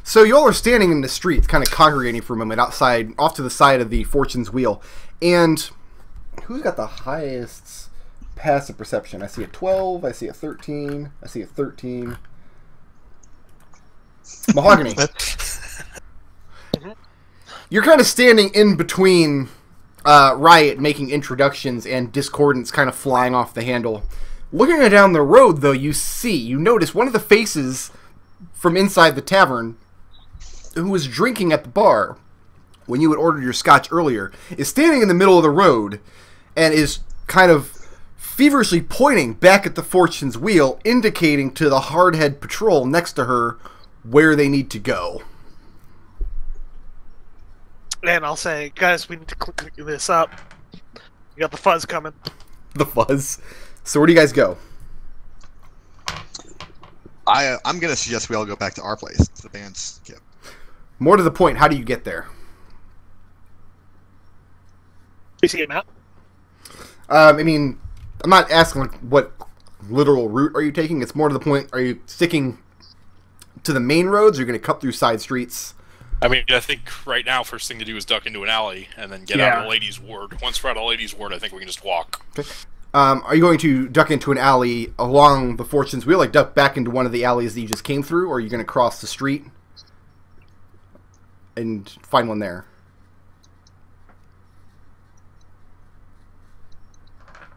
So y'all are standing in the street, kind of congregating for a moment outside, off to the side of the Fortune's Wheel. And who's got the highest passive perception? I see a 12, I see a 13, I see a 13. Mahogany. You're kind of standing in between Riot making introductions and Discordance kind of flying off the handle. Looking down the road, though, you notice one of the faces from inside the tavern who was drinking at the bar when you had ordered your scotch earlier is standing in the middle of the road and is kind of feverishly pointing back at the Fortune's Wheel, indicating to the Hardhead patrol next to her where they need to go. And I'll say, guys, we need to clean this up. We got the fuzz coming. The fuzz. So where do you guys go? I'm going to suggest we all go back to our place, to the band's camp. More to the point, how do you get there? We see a map? I mean, I'm not asking like what literal route are you taking. It's more to the point, are you sticking to the main roads or are you going to cut through side streets? I mean, I think right now, first thing to do is duck into an alley and then get out of the Lady's Ward. Once we're out of Lady's Ward, I think we can just walk. Okay. Are you going to duck into an alley along the Fortune's Wheel, like duck back into one of the alleys that you just came through, or are you going to cross the street and find one there?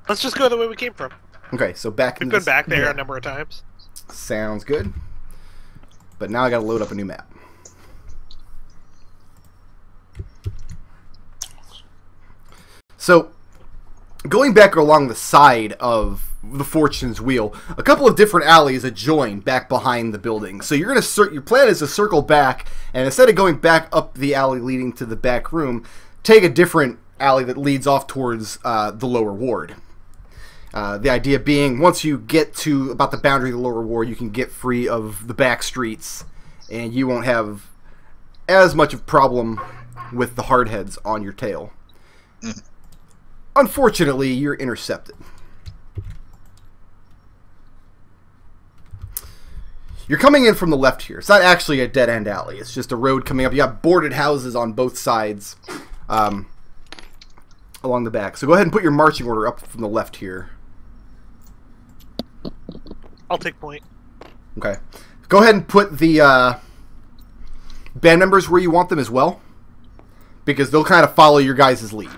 Let's just go the way we came from. Okay, so back We've been back there a number of times. Sounds good. But now I got to load up a new map. So, going back along the side of the Fortune's Wheel, a couple of different alleys adjoin back behind the building. So you're gonna your plan is to circle back, and instead of going back up the alley leading to the back room, take a different alley that leads off towards the lower ward. The idea being, once you get to about the boundary of the lower ward, you can get free of the back streets, and you won't have as much of a problem with the hardheads on your tail. Unfortunately, you're intercepted. You're coming in from the left here. It's not actually a dead-end alley. It's just a road coming up. You got boarded houses on both sides along the back. So go ahead and put your marching order up from the left here. I'll take point. Okay. Go ahead and put the band members where you want them as well, because they'll kind of follow your guys' lead.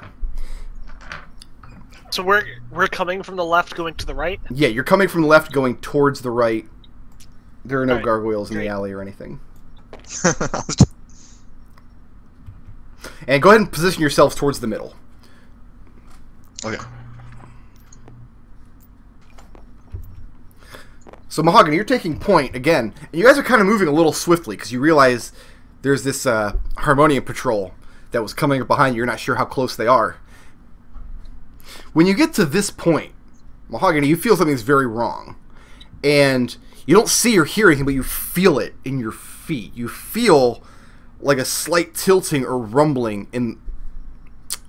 So we're coming from the left, going to the right? Yeah, you're coming from the left, going towards the right. There are no gargoyles in the alley or anything. And go ahead and position yourselves towards the middle. Okay. So, Mahogany, you're taking point again. And you guys are kind of moving a little swiftly because you realize there's this Harmonium patrol that was coming up behind you. You're not sure how close they are. When you get to this point, Mahogany, you feel something's very wrong. And you don't see or hear anything, but you feel it in your feet. You feel like a slight tilting or rumbling in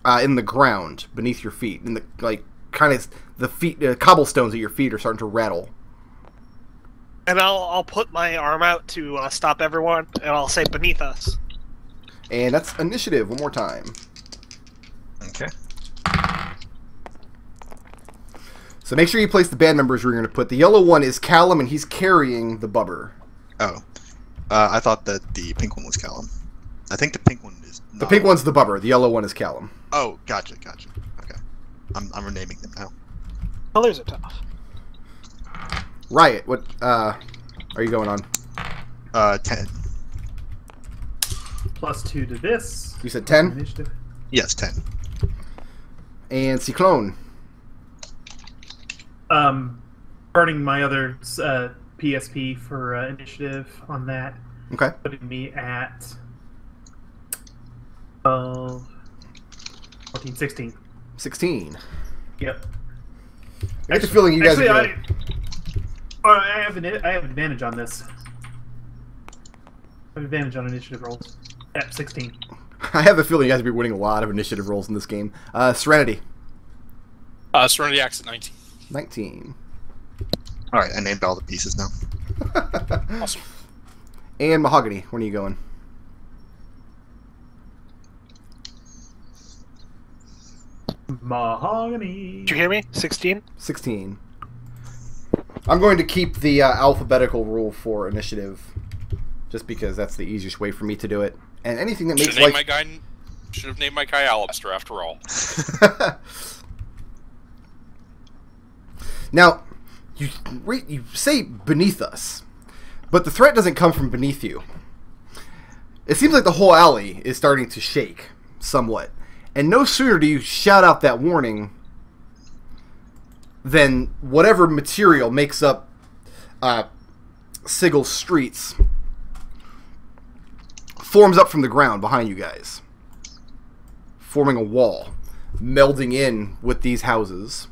the ground beneath your feet. In the the cobblestones at your feet are starting to rattle. And I'll put my arm out to stop everyone, and I'll say beneath us. And that's initiative one more time. Okay. So make sure you place the band members where you're going to put. The yellow one is Callum, and he's carrying the bubber. Oh. I thought that the pink one was Callum. I think the pink one is... The pink one's the bubber. The yellow one is Callum. Oh, gotcha. Okay. I'm renaming them now. Colors are tough. Riot, what are you going on? 10. +2 to this. You said 10? Initiative. Yes, 10. And Ciclon. Burning my other PSP for initiative on that. Okay. Putting me at 12, 14, 16. 16. Yep. I get the feeling you guys Actually, are I have advantage on this. I have advantage on initiative rolls. At 16. I have a feeling you guys will be winning a lot of initiative rolls in this game. Serenity. Serenity acts at 19. 19. Alright, I named all the pieces now. Awesome. And Mahogany, when are you going? Mahogany. Did you hear me? 16? 16. I'm going to keep the alphabetical rule for initiative, just because that's the easiest way for me to do it. And anything that makes life... Should have named my guy Alabaster after all. Now, you say beneath us, but the threat doesn't come from beneath you. It seems like the whole alley is starting to shake somewhat. And no sooner do you shout out that warning than whatever material makes up Sigel's streets forms up from the ground behind you guys, forming a wall, melding in with these houses.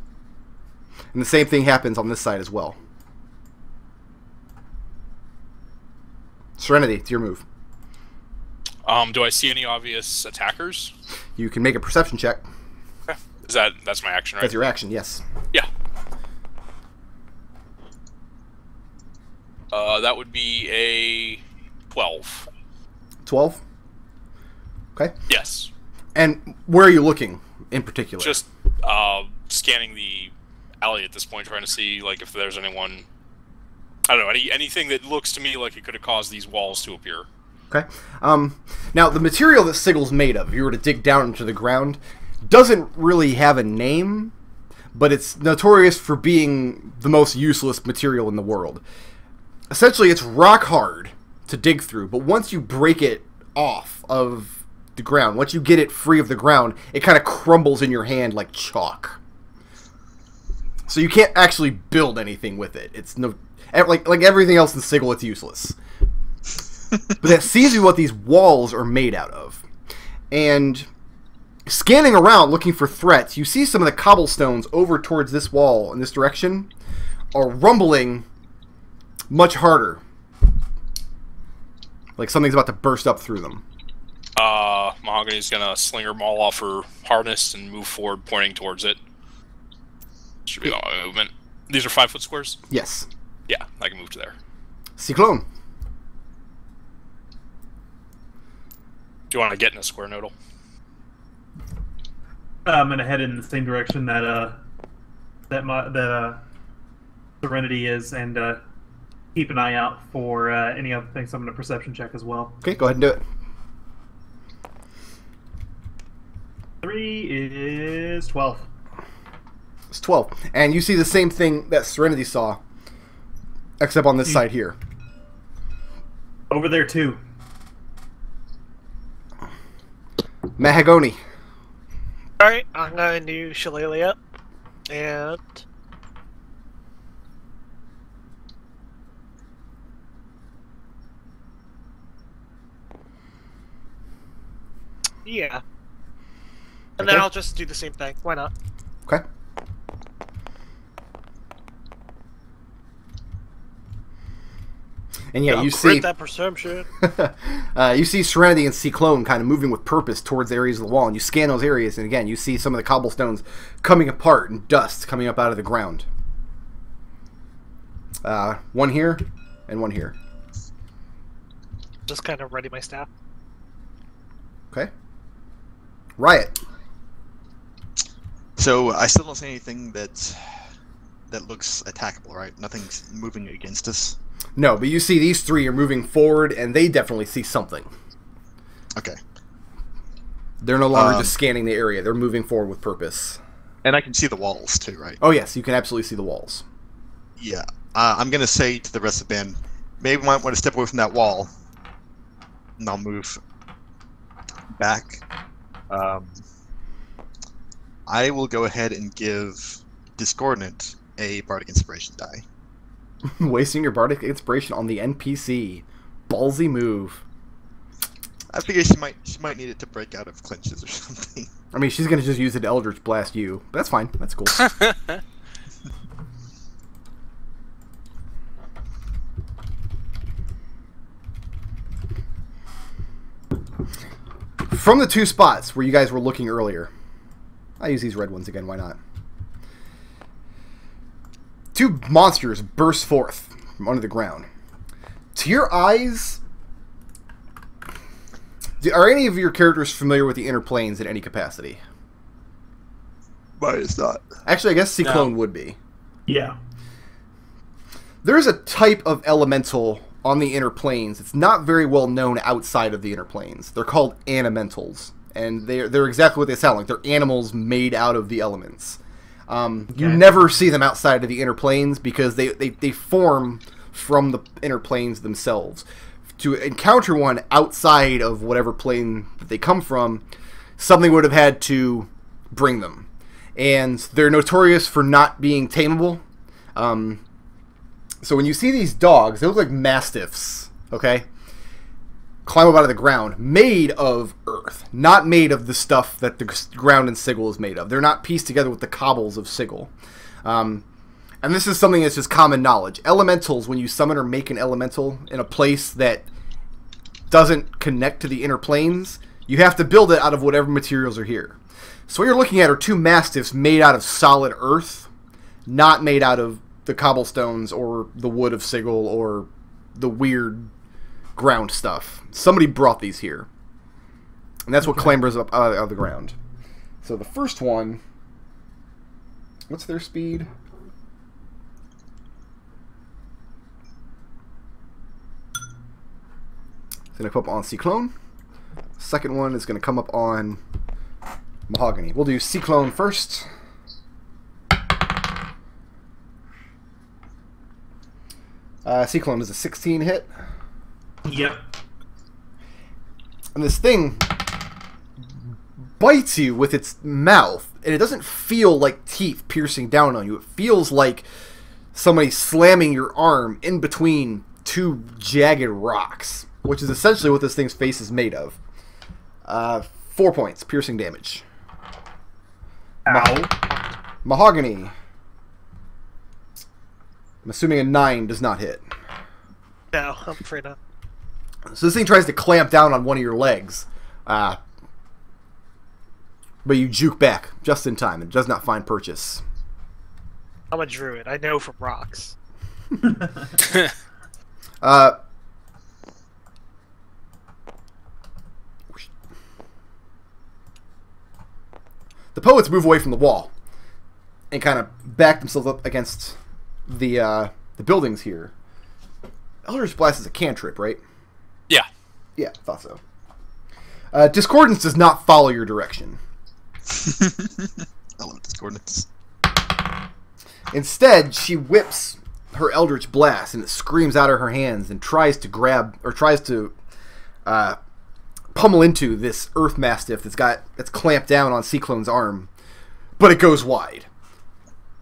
And the same thing happens on this side as well. Serenity, it's your move. Do I see any obvious attackers? You can make a perception check. Okay. That's my action, right? That's your action, yes. Yeah. That would be a 12. 12? Okay. Yes. And where are you looking in particular? Just scanning the alley at this point, trying to see like if there's anyone. I don't know, anything that looks to me like it could have caused these walls to appear. Okay. Now, the material that Sigel's made of, if you were to dig down into the ground, doesn't really have a name, but it's notorious for being the most useless material in the world. Essentially, it's rock hard to dig through, but once you break it off of the ground, once you get it free of the ground, it kind of crumbles in your hand like chalk. So you can't actually build anything with it. It's no... Like everything else in Sigil, it's useless. But that seems to be what these walls are made out of. And scanning around looking for threats, you see some of the cobblestones over towards this wall in this direction are rumbling much harder. Like something's about to burst up through them. Mahogany's gonna sling her maul off her harness and move forward, pointing towards it. Should be all my movement. These are 5-foot squares? Yes. Yeah, I can move to there. Ciclon. Do you want to get in a square, Nodal? I'm gonna head in the same direction that Serenity is, and keep an eye out for any other things. I'm gonna perception check as well. Okay, go ahead and do it. 3 is 12. It's 12. And you see the same thing that Serenity saw, except on this side here. Over there too. Mahogany. Alright, I'm going to Shillelagh up. And... yeah. And then I'll just do the same thing. Why not? Okay. And yeah, you see that perception. you see Serenity and Ciclon kind of moving with purpose towards areas of the wall, and you scan those areas, and again, you see some of the cobblestones coming apart and dust coming up out of the ground. One here, and one here. Just kind of ready my staff. Okay. Riot. So I still don't see anything that looks attackable, right? Nothing's moving against us. No, but you see these three are moving forward, and they definitely see something. Okay. They're no longer just scanning the area. They're moving forward with purpose. And I can see the walls, too, right? Oh, yes. You can absolutely see the walls. Yeah. I'm going to say to the rest of the band, maybe we might want to step away from that wall. And I'll move back. I will go ahead and give Discordant a Bardic Inspiration die. Wasting your Bardic Inspiration on the NPC. Ballsy move. I figure she might need it to break out of clinches or something. I mean, she's going to just use it to Eldritch Blast you. But that's fine. That's cool. From the two spots where you guys were looking earlier. I'll use these red ones again. Why not? Two monsters burst forth from under the ground. To your eyes, Are any of your characters familiar with the inner planes in any capacity? But it's not. Actually, I guess Ciclon No. would be. Yeah. There's a type of elemental on the inner planes. It's not very well known outside of the inner planes. They're called animentals, and they're exactly what they sound like. They're animals made out of the elements. You never see them outside of the inner planes because they form from the inner planes themselves. To encounter one outside of whatever plane that they come from, something would have had to bring them. And they're notorious for not being tameable. So when you see these dogs, they look like mastiffs, okay? Climb up out of the ground, made of earth, not made of the stuff that the ground in Sigil is made of. They're not pieced together with the cobbles of Sigil. And this is something that's just common knowledge. Elementals, when you summon or make an elemental in a place that doesn't connect to the inner planes, you have to build it out of whatever materials are here. So what you're looking at are two mastiffs made out of solid earth, not made out of the cobblestones or the wood of Sigil or the weird ground stuff. Somebody brought these here. And that's what clambers up out of the ground. So the first one, what's their speed? It's going to come up on Ciclon. Second one is going to come up on Mahogany. We'll do Ciclon first. Ciclon is a 16 hit. Yep. And this thing bites you with its mouth, and it doesn't feel like teeth piercing down on you. It feels like somebody slamming your arm in between two jagged rocks, which is essentially what this thing's face is made of. 4 points, piercing damage. Ow. Mahogany. I'm assuming a 9 does not hit. No, I'm afraid not. So this thing tries to clamp down on one of your legs. But you juke back just in time. It does not find purchase. I'm a druid. I know from rocks. The poets move away from the wall and kind of back themselves up against the buildings here. Eldritch Blast is a cantrip, right? Yeah. Yeah, thought so. Discordance does not follow your direction. I love Discordance. Instead, she whips her Eldritch Blast and it screams out of her hands and tries to grab, or tries to pummel into this Earth Mastiff that's clamped down on Ciclon's arm, but it goes wide.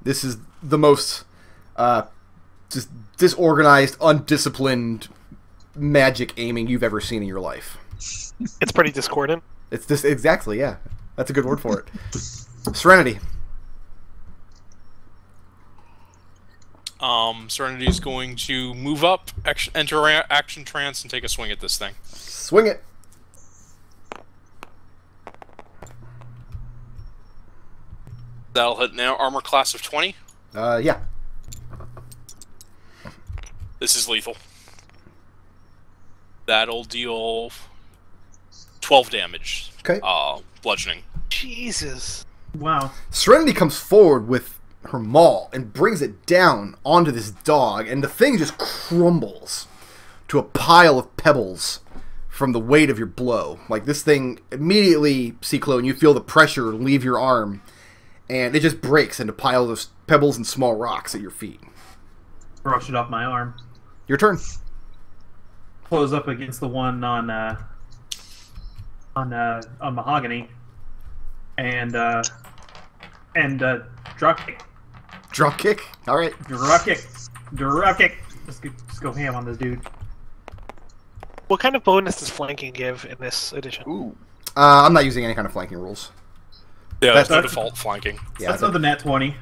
This is the most just disorganized, undisciplined magic aiming you've ever seen in your life. It's pretty discordant. It's this exactly, yeah. That's a good word for it. Serenity. Serenity is going to move up, enter action trance, and take a swing at this thing. Swing it. That'll hit now. Armor class of 20. Yeah. This is lethal. That'll deal 12 damage. Okay. Bludgeoning. Jesus. Wow. Serenity comes forward with her maul and brings it down onto this dog, and the thing just crumbles to a pile of pebbles from the weight of your blow. Like, this thing immediately, Ciclon, you feel the pressure leave your arm, and it just breaks into piles of pebbles and small rocks at your feet. Brush it off my arm. Your turn. Close up against the one on Mahogany, and drop kick. Drop kick. All right. Drop kick. Drop kick. Let's go ham on this dude. What kind of bonus does flanking give in this edition? Ooh. I'm not using any kind of flanking rules. Yeah, that's the That's- default flanking. Yeah, That's not the nat 20.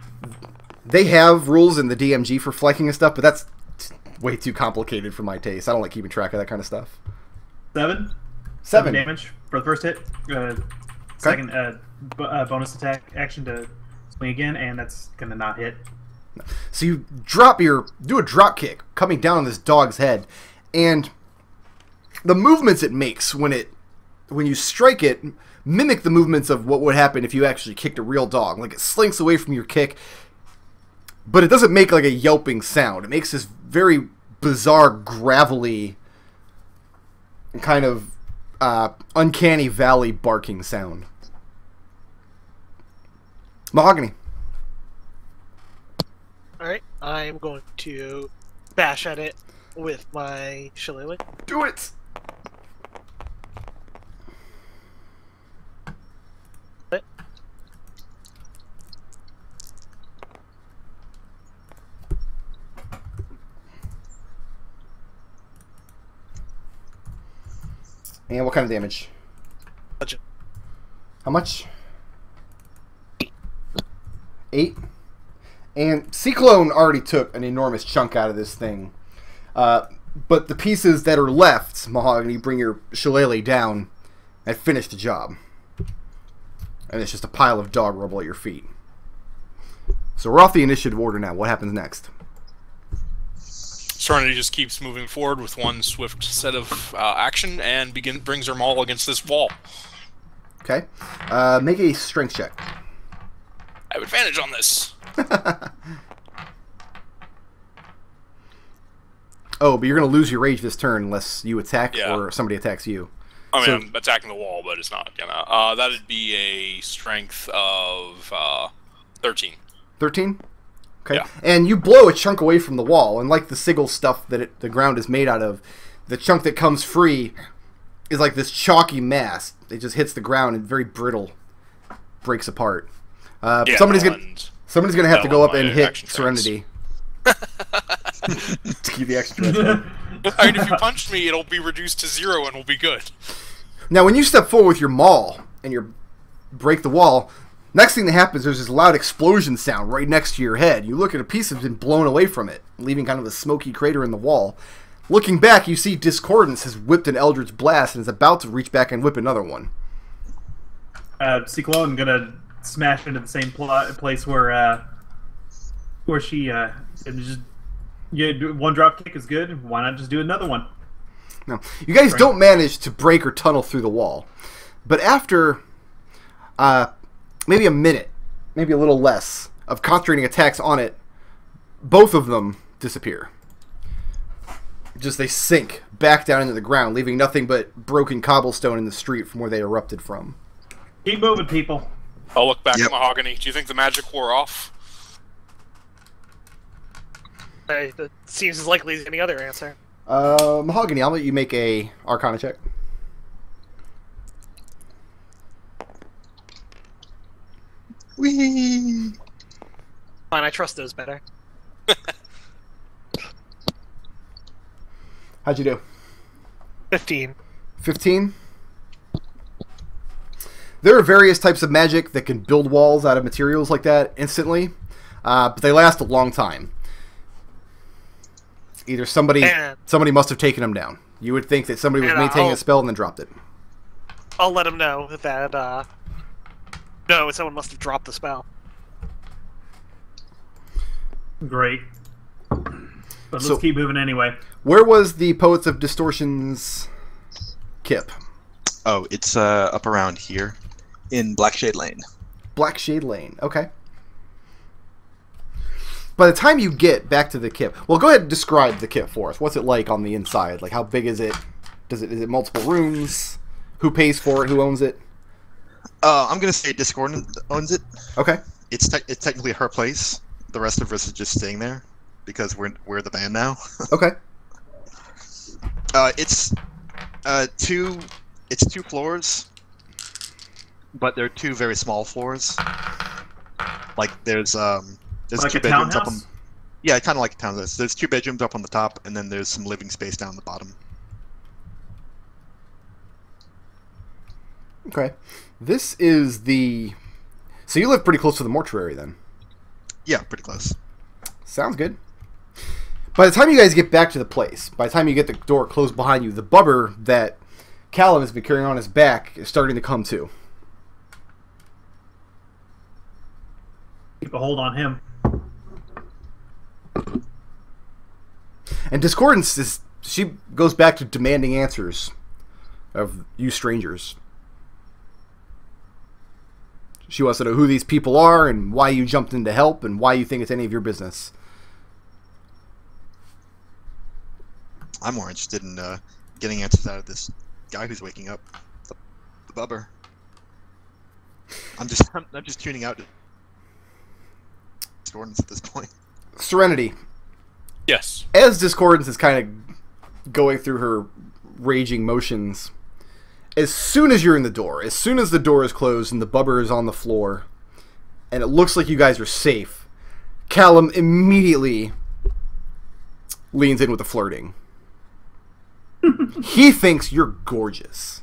they have rules in the DMG for flanking and stuff, but that's way too complicated for my taste. I don't like keeping track of that kind of stuff. 7 7 damage for the first hit. Second bonus attack action to swing again, and that's gonna not hit. So you do a drop kick coming down on this dog's head, and the movements it makes when it when you strike it, mimic the movements of what would happen if you actually kicked a real dog. Like, it slinks away from your kick, but it doesn't make like a yelping sound. It makes this very bizarre, gravelly, kind of uncanny valley barking sound. Mahogany. Alright, I'm going to bash at it with my shillelagh. Do it! And what kind of damage? Budget. How much? 8. And Ciclon already took an enormous chunk out of this thing. But the pieces that are left, Mahogany, bring your shillelagh down and finish the job. And it's just a pile of dog rubble at your feet. So we're off the initiative order now. What happens next? Serenity just keeps moving forward with one swift set of action and brings her maul against this wall. Okay. Make a strength check. I have advantage on this. Oh, but you're going to lose your rage this turn unless you attack Yeah. or somebody attacks you. I mean, So- I'm attacking the wall, but it's not gonna. That'd be a strength of 13. 13? Okay. Yeah. And you blow a chunk away from the wall, and like the sigil stuff that the ground is made out of, the chunk that comes free is like this chalky mass. It just hits the ground and very brittle, breaks apart. Yeah, somebody's gonna have to that'll go up my and hit action turns. Serenity to keep the extra. I mean, if you punched me, it'll be reduced to 0 and we'll be good. Now, when you step forward with your maul and you break the wall, next thing that happens, there's this loud explosion sound right next to your head. You look at a piece that's been blown away from it, leaving kind of a smoky crater in the wall. Looking back, you see Discordance has whipped an Eldritch Blast and is about to reach back and whip another one. Ciclon gonna smash into the same place where she just one drop kick is good. Why not just do another one? No, you guys don't manage to break or tunnel through the wall, but after maybe a minute, maybe a little less, of concentrating attacks on it, both of them disappear. Just they sink back down into the ground, leaving nothing but broken cobblestone in the street from where they erupted from. Keep moving, people. I'll look back Yep. at Mahogany. Do you think the magic wore off? That seems as likely as any other answer. Mahogany, I'll let you make a Arcana check. Whee! Fine, I trust those better. How'd you do? 15. 15? There are various types of magic that can build walls out of materials like that instantly, but they last a long time. Either somebody must have taken them down. You would think that somebody was maintaining a spell and then dropped it. I'll let him know that, no, someone must have dropped the spell. Great. But So- let's keep moving anyway. Where was the Poets of Distortion's kip? Oh, it's up around here in Blackshade Lane. Blackshade Lane. Okay. By the time you get back to the kip, well, go ahead and describe the kip for us. What's it like on the inside? Like, how big is it? Is it multiple rooms? Who pays for it? Who owns it? I'm gonna say Discord owns it. Okay. It's technically her place. The rest of us is just staying there because we're the band now. Okay. It's two floors, but they're two very small floors. Like there's Like two a bedrooms up on. townhouse? Yeah, kind of like a townhouse. There's two bedrooms up on the top, and then there's some living space down the bottom. Okay. This is the... So you live pretty close to the mortuary, then? Yeah, pretty close. Sounds good. By the time you guys get back to the place, by the time you get the door closed behind you, the bubber that Callum has been carrying on his back is starting to come to. Keep a hold on him. And Discordance she goes back to demanding answers of you strangers. She wants to know who these people are and why you jumped in to help and why you think it's any of your business. I'm more interested in getting answers out of this guy who's waking up, the bubber. I'm just tuning out Discordance at this point. Serenity. Yes. As Discordance is kind of going through her raging motions, as soon as you're in the door, as soon as the door is closed and the bubber is on the floor, and it looks like you guys are safe, Callum immediately leans in with the flirting. He thinks you're gorgeous.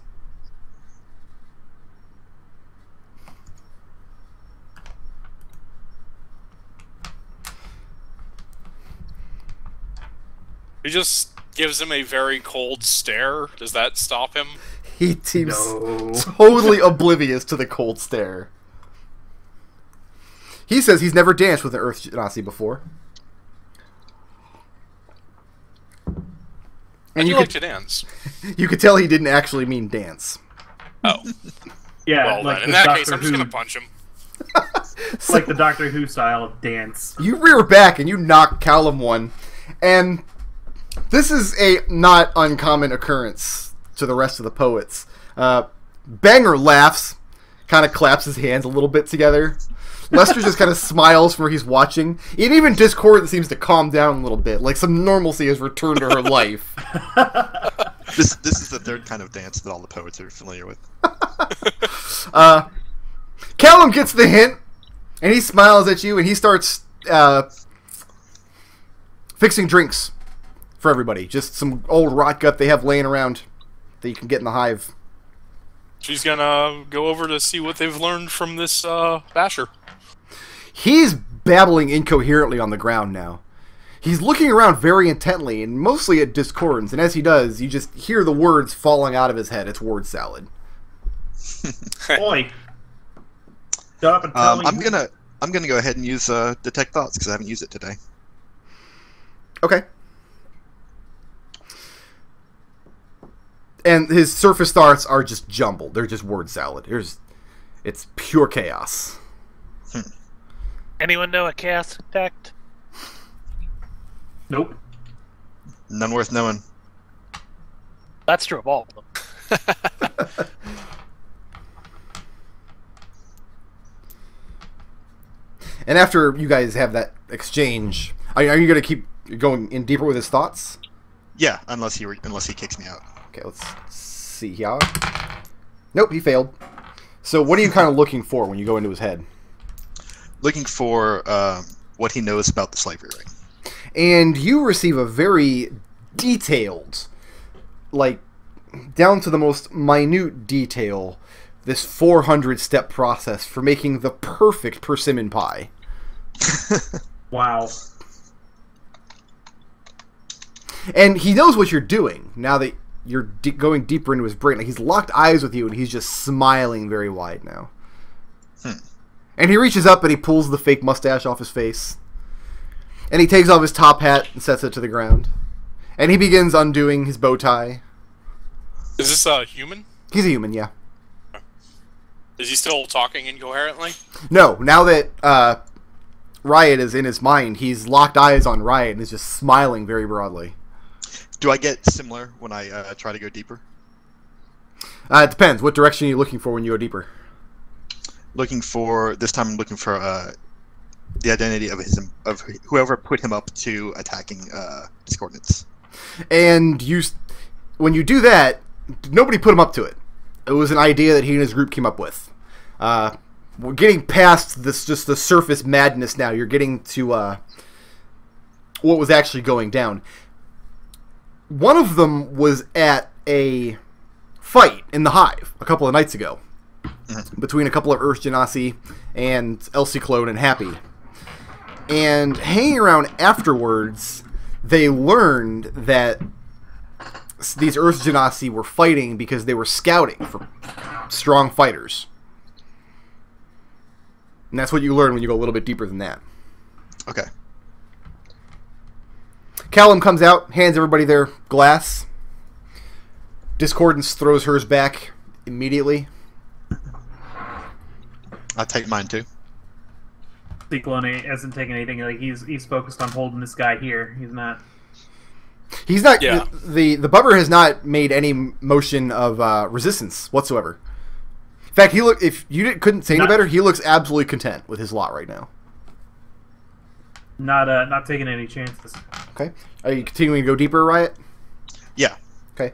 He just gives him a very cold stare. Does that stop him? He seems totally oblivious to the cold stare. He says he's never danced with an Earth Genasi before. And you like to dance. You could tell he didn't actually mean dance. Oh. Yeah, well, like then, in the that Doctor case, I'm Who, just going to punch him. like the Doctor Who style of dance. You rear back and you knock Callum one. And this is a not uncommon occurrence to the rest of the poets. Banger laughs, kind of claps his hands a little bit together. Lester just kind of smiles from where he's watching. And even Discord seems to calm down a little bit, like some normalcy has returned to her life. This is the third kind of dance that all the poets are familiar with. Callum gets the hint, and he smiles at you, and he starts fixing drinks for everybody. Just some old rot gut they have laying around that you can get in the hive. She's gonna go over to see what they've learned from this basher. He's babbling incoherently on the ground now. He's looking around very intently, and mostly at Discordance, and as he does, you just hear the words falling out of his head. It's word salad. Oi. Shut up and tell me. I'm gonna go ahead and use Detect Thoughts, because I haven't used it today. Okay. And his surface thoughts are just jumbled. They're just word salad. It's pure chaos. Anyone know a chaos detect? Nope. None worth knowing. That's true of all of them. And after you guys have that exchange, are you going to keep going in deeper with his thoughts? Yeah, unless he kicks me out. Okay, let's see here. Nope, he failed. So what are you kind of looking for when you go into his head? Looking for what he knows about the slavery ring. And you receive a very detailed, like, down to the most minute detail, this 400-step process for making the perfect persimmon pie. Wow. And he knows what you're doing now that you're going deeper into his brain. Like, he's locked eyes with you, and he's just smiling very wide now. And he reaches up and he pulls the fake mustache off his face. And he takes off his top hat and sets it to the ground. And he begins undoing his bow tie. Is this a human? He's a human, yeah. Is he still talking incoherently? No, now that Riot is in his mind, he's locked eyes on Riot and is just smiling very broadly. Do I get similar when I try to go deeper? It depends. What direction are you looking for when you go deeper? This time I'm looking for the identity of whoever put him up to attacking Discordance. And when you do that, nobody put him up to it. It was an idea that he and his group came up with. We're getting past just the surface madness now. You're getting to what was actually going down. One of them was at a fight in the Hive a couple of nights ago between a couple of Earth Genasi and Ciclon and Happy. And hanging around afterwards, they learned that these Earth Genasi were fighting because they were scouting for strong fighters. And that's what you learn when you go a little bit deeper than that. Okay. Callum comes out, hands everybody their glass. Discordance throws hers back immediately. I'll take mine too. Ciclon hasn't taken anything. Like he's focused on holding this guy here. He's not. He's not. Yeah. The bubber has not made any motion of resistance whatsoever. In fact, if you couldn't say any better, he looks absolutely content with his lot right now. Not taking any chances. Okay. Are you continuing to go deeper, Riot? Yeah. Okay.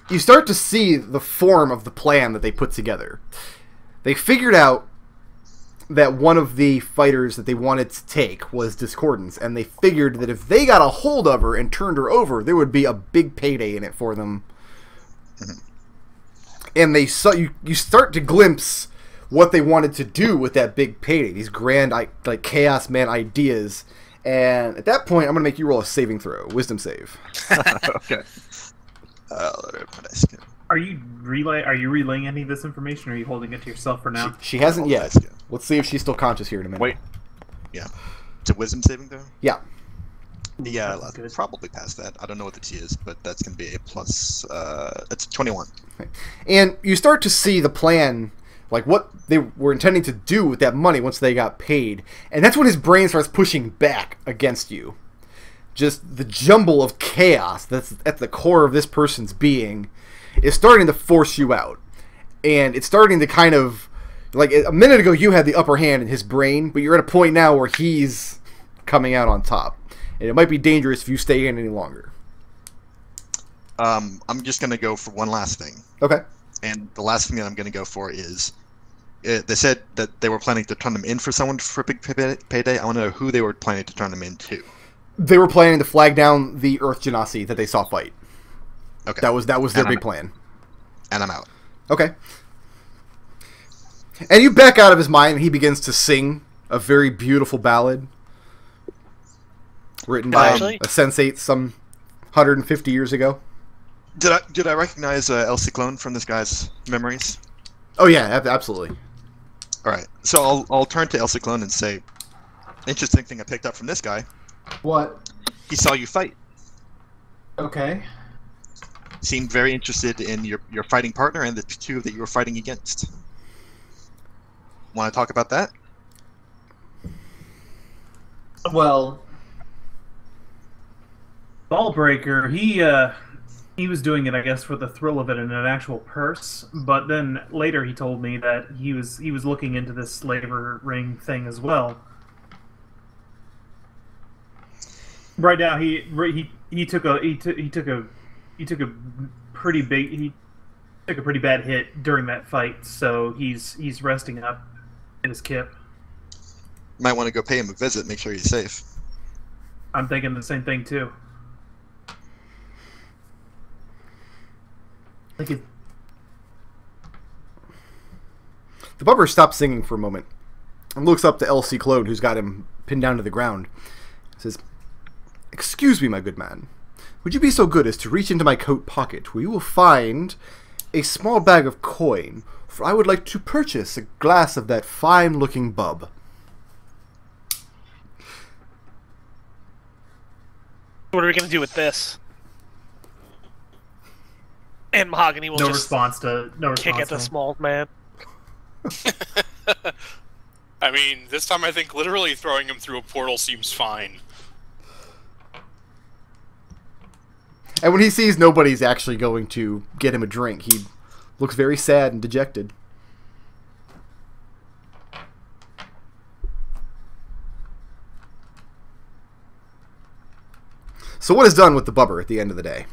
You start to see the form of the plan that they put together. They figured out that one of the fighters that they wanted to take was Discordance, and they figured that if they got a hold of her and turned her over, there would be a big payday in it for them. And they saw you start to glimpse what they wanted to do with that big payday, these grand like Chaos Man ideas. And at that point, I'm going to make you roll a saving throw, wisdom save. Okay. Are you relaying any of this information, or are you holding it to yourself for now? She hasn't yet. Let's go. Let's see if she's still conscious here in a minute. Wait. Yeah. It's a wisdom saving throw? Yeah. Yeah, That's good. probably past that. I don't know what the T is, but that's going to be a plus. It's 21. Okay. And you start to see the plan, like what they were intending to do with that money once they got paid. And that's when his brain starts pushing back against you. Just the jumble of chaos that's at the core of this person's being is starting to force you out. And it's starting to kind of, like a minute ago you had the upper hand in his brain, but you're at a point now where he's coming out on top. And it might be dangerous if you stay in any longer. I'm just going to go for one last thing. Okay. And the last thing that I'm going to go for is, they said that they were planning to turn them in for someone for a big payday. I want to know who they were planning to turn them into. They were planning to flag down the Earth Genasi that they saw fight. Okay. That was their big plan. And I'm out. Okay. And you back out of his mind, and he begins to sing a very beautiful ballad written by Actually? a sensate some 150 years ago. Did I recognize El Ciclon from this guy's memories? Oh yeah, absolutely. All right. So I'll turn to El Ciclon and say, interesting thing I picked up from this guy. What? He saw you fight. Okay. Seemed very interested in your fighting partner and the two that you were fighting against. Want to talk about that? Well, Ballbreaker, he was doing it, I guess, for the thrill of it in an actual purse. But then later he told me that he was looking into this slaver ring thing as well. Right now, he took a pretty bad hit during that fight, so he's resting up in his kip. Might want to go pay him a visit, make sure he's safe. I'm thinking the same thing too. The bubber stops singing for a moment and looks up to El Ciclon, who's got him pinned down to the ground. Says, "Excuse me, my good man. Would you be so good as to reach into my coat pocket, where you will find a small bag of coin, for I would like to purchase a glass of that fine-looking bub." What are we going to do with this? And Mahogany will No just response to kick at the small man. I mean, this time I think literally throwing him through a portal seems fine. And when he sees nobody's actually going to get him a drink, he looks very sad and dejected. So what is done with the bubber at the end of the day?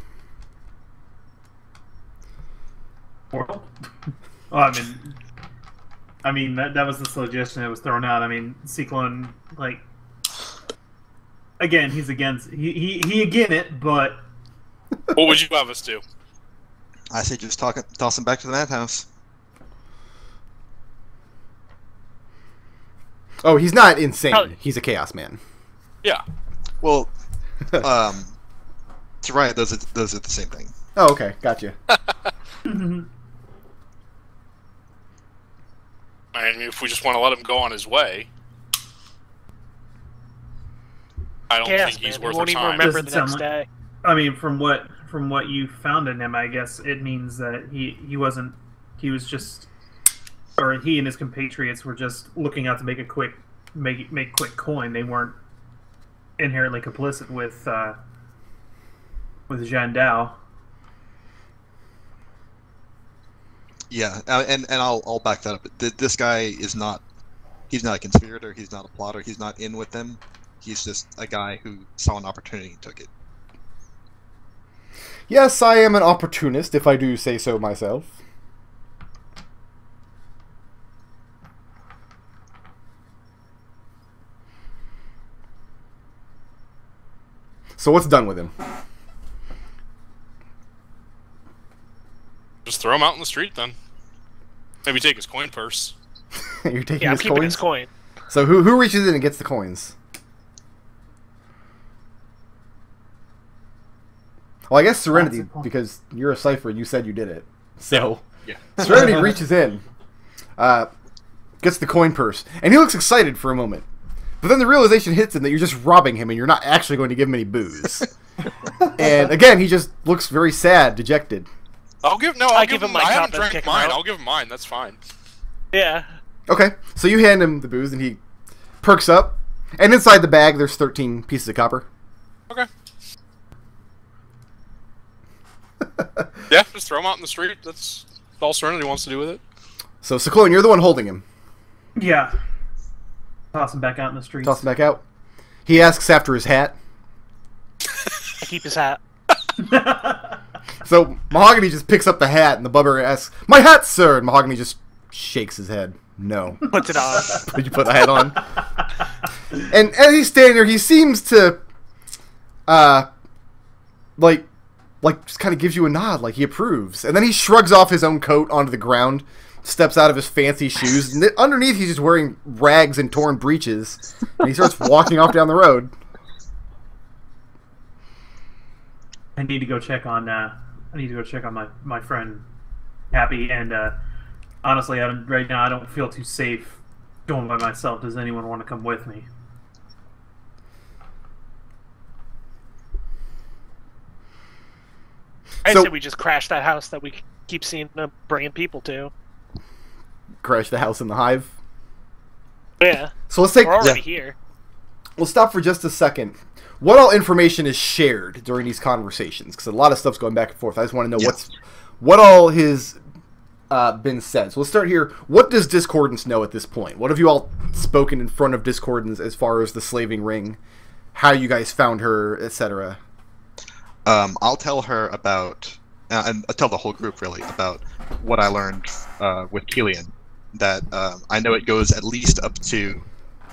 Portal? Oh, I mean that was the suggestion that was thrown out. I mean, Ciclon, like, again, he's against he again it, but What would you have us do? I say just toss him back to the madhouse. Oh, he's not insane. Oh. He's a chaos man. Yeah. Well, to Riot, those are the same thing. Oh, okay. Gotcha. I mean, if we just want to let him go on his way, I don't Chaos think he's man, worth he our won't even time. remember Doesn't the sound next like- day. I mean, from what you found in him, I guess it means that he wasn't. He was just, or he and his compatriots were just looking out to make quick coin. They weren't inherently complicit with Zhandao. Yeah, and I'll back that up. This guy is not. He's not a conspirator. He's not a plotter. He's not in with them. He's just a guy who saw an opportunity and took it. Yes, I am an opportunist, if I do say so myself. So what's done with him? Just throw him out in the street, then. Maybe take his coin purse. You're taking I'm his keeping coins? his coin. So who reaches in and gets the coins? Well, I guess Serenity, because you're a cipher, you said you did it. So Yeah. Serenity reaches in, gets the coin purse, and he looks excited for a moment. But then the realization hits him that you're just robbing him and you're not actually going to give him any booze. And again, he just looks very sad, dejected. I'll give him my I cup haven't and drank kick him mine. out. I'll give him mine. That's fine. Yeah. Okay, so you hand him the booze and he perks up. And inside the bag, there's 13 pieces of copper. Okay. Yeah, just throw him out in the street. That's all Serenity wants to do with it. So, Ciclon, you're the one holding him. Yeah. Toss him back out in the streets. Toss him back out. He asks after his hat. I keep his hat. So, Mahogany just picks up the hat, and the bubber asks, "My hat, sir!" And Mahogany just shakes his head. No. Puts it on. Did you put the hat on? And as he's standing there, he seems to, like just kind of gives you a nod, like he approves. And then he shrugs off his own coat onto the ground, steps out of his fancy shoes, and underneath he's just wearing rags and torn breeches, and he starts walking off down the road. I need to go check on my friend Happy, and honestly, right now I don't feel too safe going by myself. Does anyone want to come with me? I So- say we just crash that house that we keep seeing them bringing people to. Crash the house in the hive. Yeah. So let's take. We're already here. We'll stop for just a second. What all information is shared during these conversations? Because a lot of stuff's going back and forth. I just want to know what all has been said. So let's start here. What does Discordance know at this point? What have you all spoken in front of Discordance as far as the slaving ring, how you guys found her, etc.? I'll tell her about, and I'll tell the whole group really about what I learned with Kilian. That I know it goes at least up to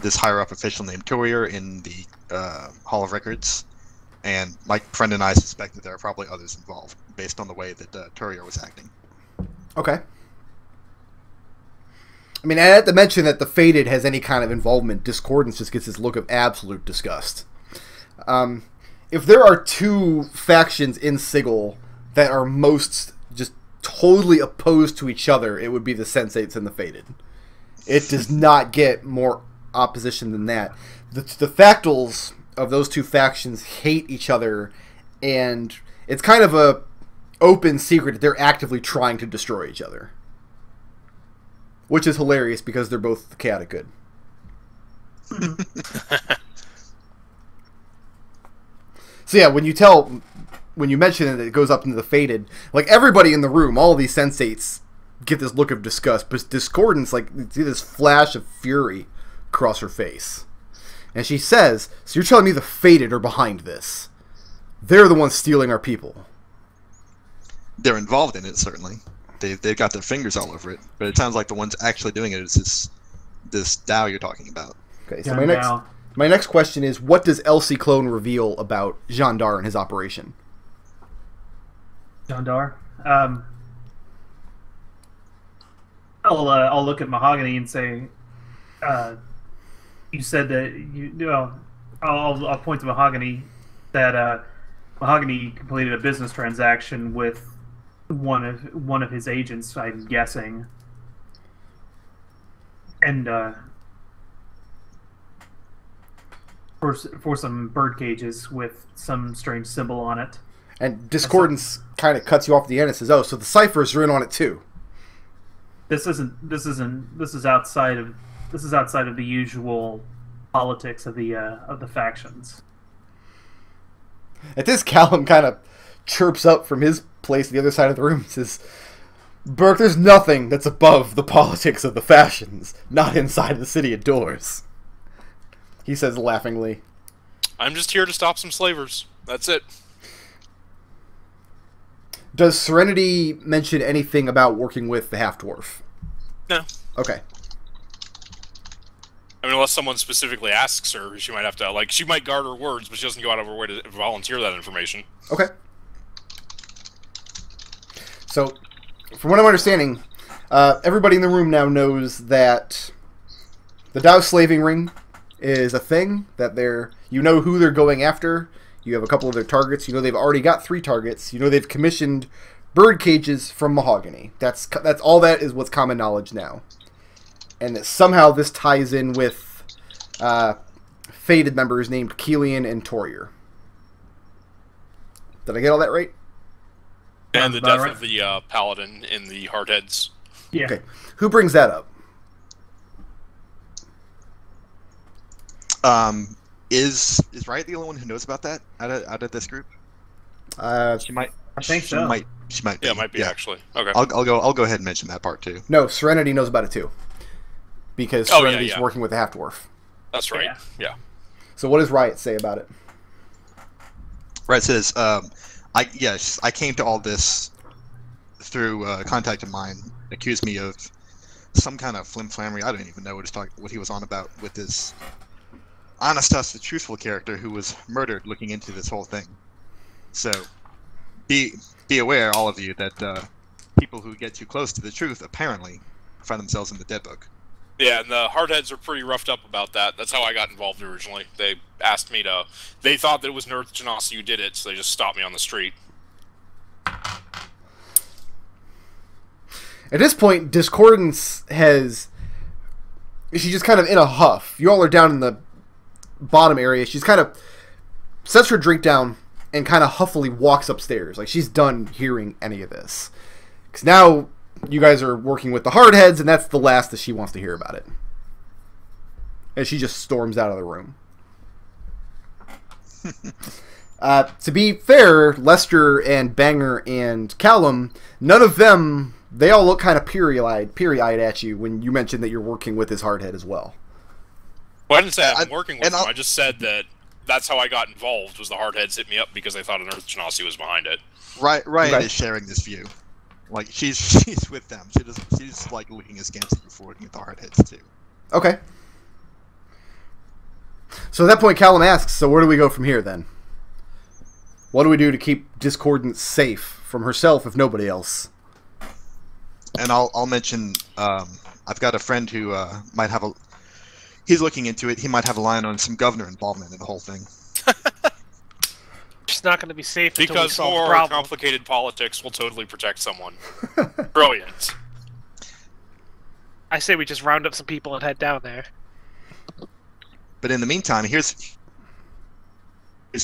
this higher up official named Courier in the Hall of Records, and my friend and I suspect that there are probably others involved based on the way that Courier was acting. Okay. I mean, I had to mention that the Fated has any kind of involvement. Discordance just gets this look of absolute disgust. If there are two factions in Sigil that are most just totally opposed to each other, it would be the Sensates and the Fated. It does not get more opposition than that. The factals of those two factions hate each other, and it's kind of a open secret that they're actively trying to destroy each other. Which is hilarious because they're both chaotic good. So yeah, when you mention that it goes up into the Fated, like everybody in the room, all of these sensates get this look of disgust, but Discordance, like, you see this flash of fury across her face. And she says, "So you're telling me the Fated are behind this? They're the ones stealing our people." They're involved in it, certainly. They've got their fingers all over it, but it sounds like the ones actually doing it is this DAO you're talking about. Okay, so my next question is, what does Ciclon reveal about Jandar and his operation? Jandar? I'll look at Mahogany and say, you said that I'll point to Mahogany that Mahogany completed a business transaction with one of his agents, I'm guessing, and for some bird cages with some strange symbol on it. And Discordance kind of cuts you off at the end and says, "Oh, so the ciphers are in on it too." This is outside of the usual politics of the factions. At this, Callum kind of chirps up from his place at the other side of the room and says, "Burke, there's nothing that's above the politics of the fashions, not inside the city of doors," he says laughingly. I'm just here to stop some slavers. That's it. Does Serenity mention anything about working with the half-dwarf? No. Okay. I mean, unless someone specifically asks her, she might have to, like, she might guard her words, but she doesn't go out of her way to volunteer that information. Okay. So, from what I'm understanding, everybody in the room now knows that the Dow Slaving Ring is a thing, that you know who they're going after, you have a couple of their targets, you know they've already got 3 targets, you know they've commissioned bird cages from Mahogany. That's all that is what's common knowledge now. And that somehow this ties in with Fated members named Ciclon and Torier. Did I get all that right? And the death of the paladin in the Hardheads. Yeah. Okay. Who brings that up? Is Riot the only one who knows about that out of this group? She might. I think she so. She might. Yeah, it might be actually. Okay. I'll go ahead and mention that part too. No, Serenity knows about it too. Because Serenity's working with the half-dwarf. That's right. Yeah. So what does Riot say about it? Riot says, I came to all this through a contact of mine, accused me of some kind of flimflammery. I don't even know what he was on about with this honest us, the truthful character who was murdered looking into this whole thing. So be aware, all of you, that people who get too close to the truth apparently find themselves in the dead book. Yeah, and the Hardheads are pretty roughed up about that. That's how I got involved originally. They asked me to... They thought that it was Genasi who did it, so they just stopped me on the street. At this point, Discordance has... She's just kind of in a huff. You all are down in the bottom area. She's kind of... sets her drink down and kind of huffily walks upstairs. Like, she's done hearing any of this. Because now... you guys are working with the Hardheads, and that's the last that she wants to hear about it. And she just storms out of the room. To be fair, Lester and Banger and Callum, none of them, they all look kind of peary-eyed at you when you mentioned that you're working with his Hardhead as well. Well, I didn't say I'm working with him. I just said that that's how I got involved, was the Hardheads hit me up because they thought an Earth Genasi was behind it. Riot is sharing this view. Like, she's with them. She's like looking askance at you for working with the Hardheads too. Okay. So at that point, Callum asks, so where do we go from here then? What do we do to keep Discordance safe from herself, if nobody else? And I'll mention, I've got a friend who might have he's looking into it. He might have a line on some governor involvement in the whole thing. It's not going to be safe until we Because solve the more problem. complicated politics will totally protect someone. Brilliant. I say we just round up some people and head down there. But in the meantime, here's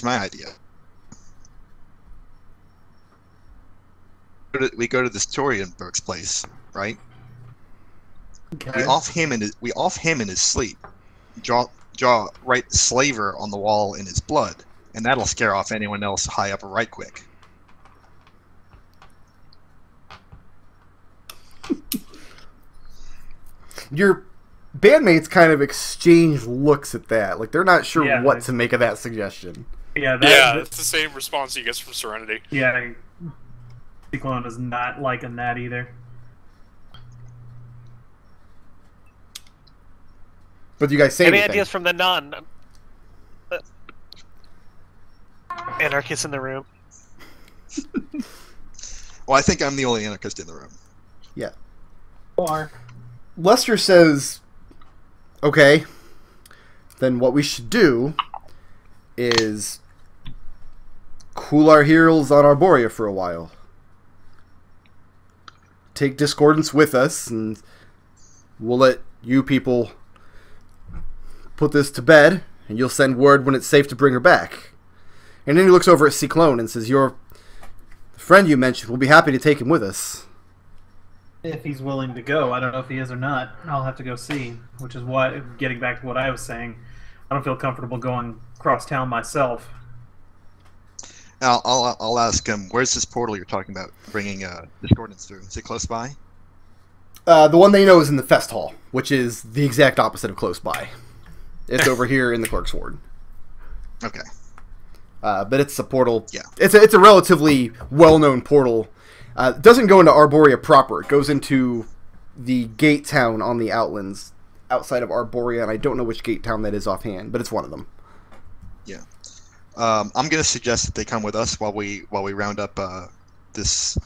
my idea. We go to this Torienberg's place, right? Okay. We off him in his sleep. Write slaver on the wall in his blood, and that'll scare off anyone else high up right quick. Your bandmates kind of exchange looks at that. Like, they're not sure what to make of that suggestion. Yeah, it's the same response he gets from Serenity. Yeah, Ciclon is not liking that either. But do you guys say Any anything? ideas from the nun? Anarchist in the room. Well, I think I'm the only anarchist in the room. Yeah. Or Lester says, okay, then what we should do is cool our heels on Arborea for a while. Take Discordance with us, and we'll let you people put this to bed, and you'll send word when it's safe to bring her back. And then he looks over at Ciclon and says, your friend you mentioned, we'll be happy to take him with us. If he's willing to go. I don't know if he is or not. I'll have to go see. Which is why, getting back to what I was saying, I don't feel comfortable going across town myself. I'll ask him, where's this portal you're talking about bringing Discordance through? Is it close by? The one they know is in the Fest Hall, which is the exact opposite of close by. It's over here in the Clerk's Ward. Okay. But it's a portal. Yeah. It's a relatively well-known portal. It doesn't go into Arborea proper. It goes into the gate town on the Outlands outside of Arborea, and I don't know which gate town that is offhand, but it's one of them. Yeah. I'm going to suggest that they come with us while we round up this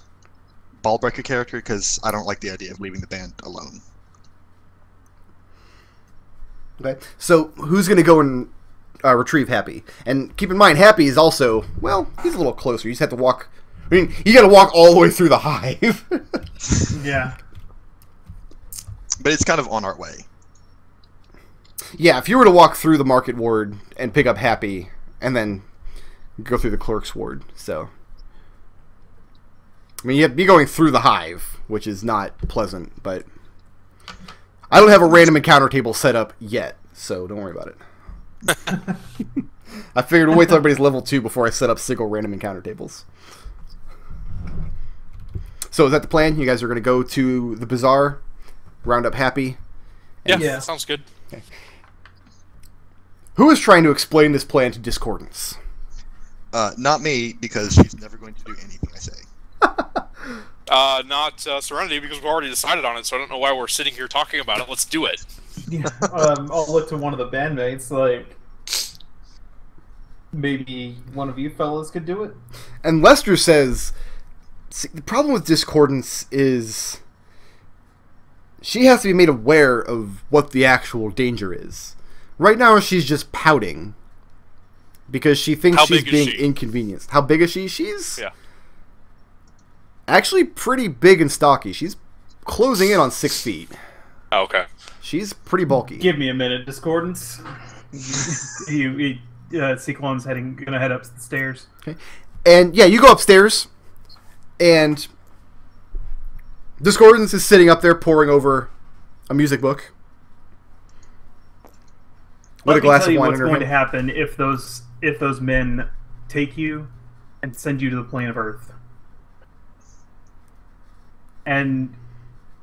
Ballbreaker character, because I don't like the idea of leaving the band alone. Okay. So who's going to go and retrieve Happy? And keep in mind, Happy is also, well, he's a little closer. You just have to walk. I mean, you got to walk all the way through the hive. Yeah. But it's kind of on our way. Yeah, if you were to walk through the Market Ward and pick up Happy, and then go through the Clerk's Ward, so... I mean, you'd be going through the hive, which is not pleasant, but... I don't have a random encounter table set up yet, so don't worry about it. I figured we'll wait till everybody's level 2 before I set up single random encounter tables. So is that the plan? You guys are going to go to the bazaar, round up Happy? Yeah, sounds good. Okay. Who is trying to explain this plan to Discordance? Not me, because she's never going to do anything I say. Not Serenity, because we've already decided on it, so I don't know why we're sitting here talking about it. Let's do it. Yeah. I'll look to one of the bandmates, like, maybe one of you fellas could do it? And Lester says, see, the problem with Discordance is she has to be made aware of what the actual danger is. Right now, she's just pouting because she thinks she's being inconvenienced. How big is she? She's actually pretty big and stocky. She's closing in on 6 feet. Oh, okay. She's pretty bulky. Give me a minute, Discordance. Ciclon's gonna head up the stairs. Okay. And yeah, you go upstairs, and Discordance is sitting up there poring over a music book. With a glass of wine in her hand. What's going to happen if those men take you and send you to the plane of Earth. And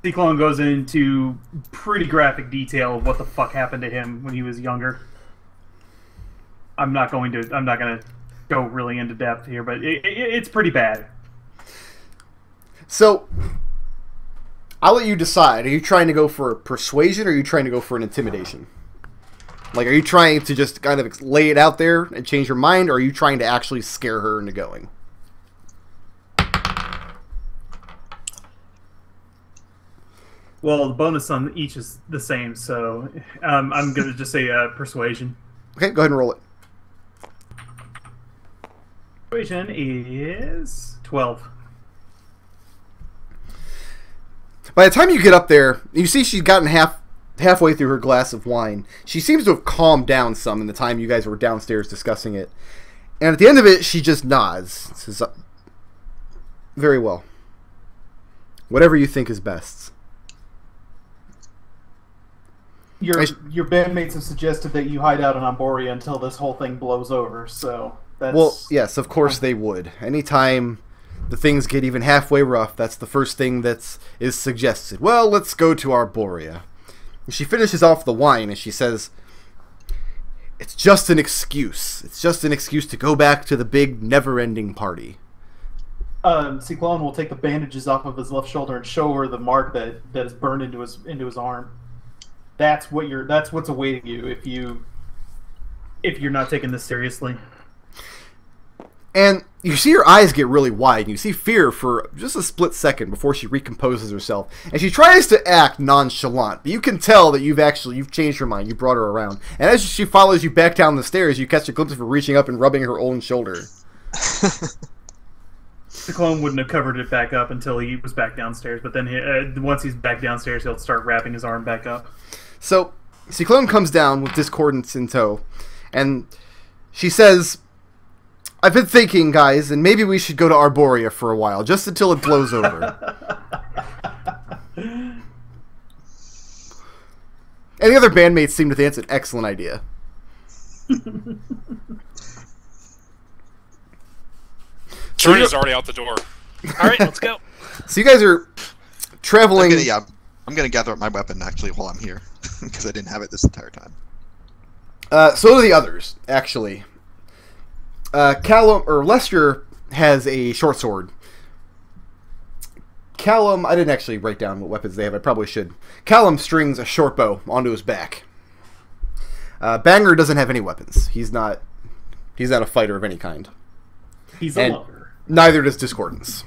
Ciclon goes into pretty graphic detail of what the fuck happened to him when he was younger. I'm not gonna go really into depth here, but it's pretty bad. So I'll let you decide. Are you trying to go for persuasion, or are you trying to go for an intimidation? Like, are you trying to just kind of lay it out there and change her mind, or are you trying to actually scare her into going? Well, the bonus on each is the same, so I'm going to just say persuasion. Okay, go ahead and roll it. Persuasion is 12. By the time you get up there, you see she's gotten halfway through her glass of wine. She seems to have calmed down some in the time you guys were downstairs discussing it. And at the end of it, she just nods. Says, very well. Whatever you think is best. Your bandmates have suggested that you hide out in Arborea until this whole thing blows over, so that's... Well, yes, of course they would. Anytime the things get even halfway rough, that's the first thing is suggested. Well, let's go to Arborea. She finishes off the wine and she says, it's just an excuse. It's just an excuse to go back to the big, never-ending party. Ciclon will take the bandages off of his left shoulder and show her the mark that is burned into his arm. That's what's awaiting you if you're not taking this seriously. And you see her eyes get really wide, and you see fear for just a split second before she recomposes herself. And she tries to act nonchalant, but you can tell that you've changed her mind. You brought her around. And as she follows you back down the stairs, you catch a glimpse of her reaching up and rubbing her own shoulder. The clone wouldn't have covered it back up until he was back downstairs, but then once he's back downstairs, he'll start wrapping his arm back up. So, Ciclon comes down with Discordance in tow, And she says, I've been thinking, guys, and maybe we should go to Arborea for a while, just until it blows over. And the other bandmates seem to think it's an excellent idea. Serenity is already out the door. All right, let's go. So you guys are traveling... I'm gonna gather up my weapon, actually, while I'm here. Because I didn't have it this entire time. So do the others, actually. Lester has a short sword. Callum, I didn't actually write down what weapons they have. I probably should. Callum strings a short bow onto his back. Banger doesn't have any weapons. He's not a fighter of any kind. He's a lover. Neither does Discordance.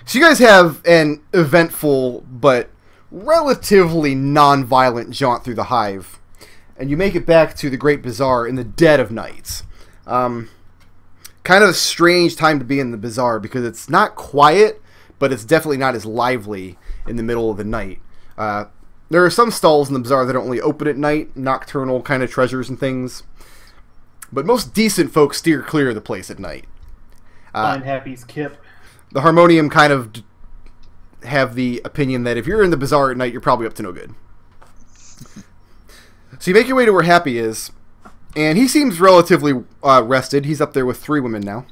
So you guys have an eventful but relatively non-violent jaunt through the hive, and you make it back to the Great Bazaar in the dead of night. Kind of a strange time to be in the bazaar because it's not quiet, but it's definitely not as lively in the middle of the night. There are some stalls in the bazaar that only open at night, nocturnal kind of treasures and things. But most decent folks steer clear of the place at night. Find Happy's Kip. The Harmonium kind of have the opinion that if you're in the bazaar at night, you're probably up to no good. So you make your way to where Happy is, and he seems relatively rested. He's up there with 3 women now.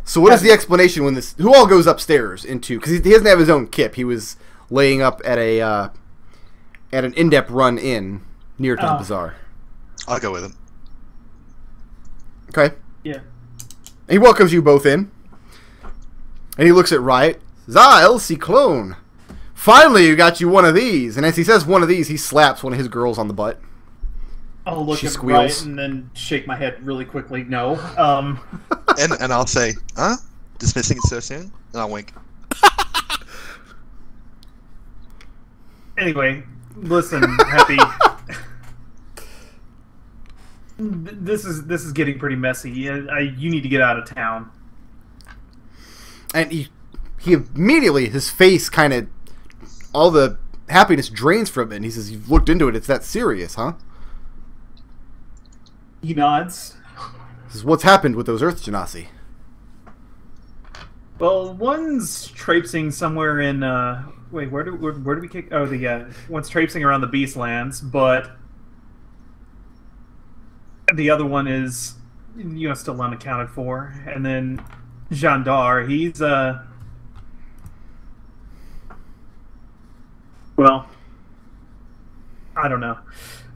So what is the explanation when this... Who all goes upstairs into... Because he doesn't have his own kip. He was laying up at an in-depth run in near to the bazaar. I'll go with him. Okay. Yeah. He welcomes you both in. And he looks at Riot. Zyle, Ciclon. Finally, you got you one of these. And as he says one of these, he slaps one of his girls on the butt. I'll look She at squeals. Riot and then shake my head really quickly. No. And I'll say, huh? Dismissing it so soon? And I'll wink. Anyway, listen, Happy. This is getting pretty messy. You need to get out of town. And he immediately, his face kind of, all the happiness drains from it. And he says, you've looked into it. It's that serious, huh? He nods. This is what's happened with those Earth Genasi. Well, one's traipsing somewhere in. Wait, where do we kick? Oh, one's traipsing around the Beastlands, but the other one is, still unaccounted for. And then Jandar, he's well, I don't know.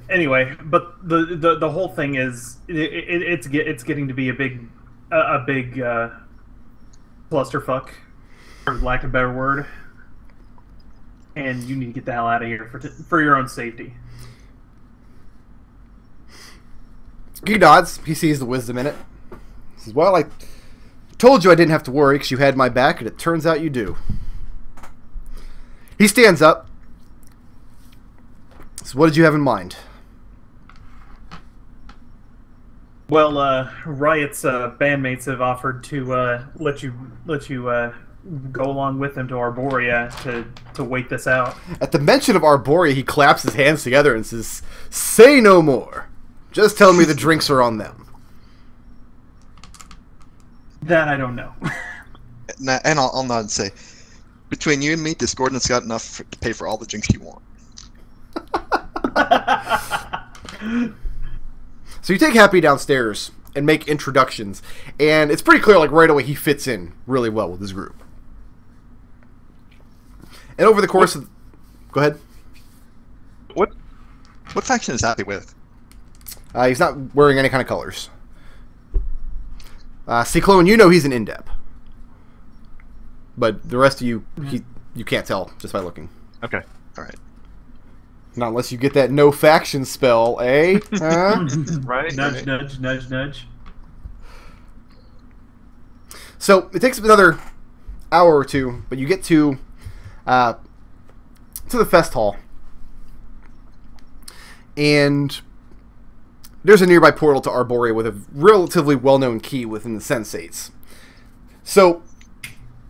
Anyway, but the whole thing is it's getting to be a big clusterfuck, for lack of a better word, and you need to get the hell out of here for your own safety. He nods. He sees the wisdom in it. He says, well, I told you I didn't have to worry because you had my back, and it turns out you do. He stands up. So what did you have in mind? Well, Riot's bandmates have offered to let you go along with them to Arborea to wait this out. At the mention of Arborea, he claps his hands together and says, say no more. Just tell me the drinks are on them. That I don't know. And I'll nod and say, between you and me, Discordant's got enough to pay for all the drinks you want. So you take Happy downstairs and make introductions, and it's pretty clear, like, right away he fits in really well with his group. And over the course of... Go ahead. What faction is Happy with? He's not wearing any kind of colors. Ciclon, he's an in-depth. But the rest of you, you can't tell just by looking. Okay. Alright. Not unless you get that no faction spell, eh? Huh? Right. Nudge, nudge, nudge, nudge. So it takes another hour or two, but you get to the fest hall, and there's a nearby portal to Arborea with a relatively well-known key within the Sensates. So,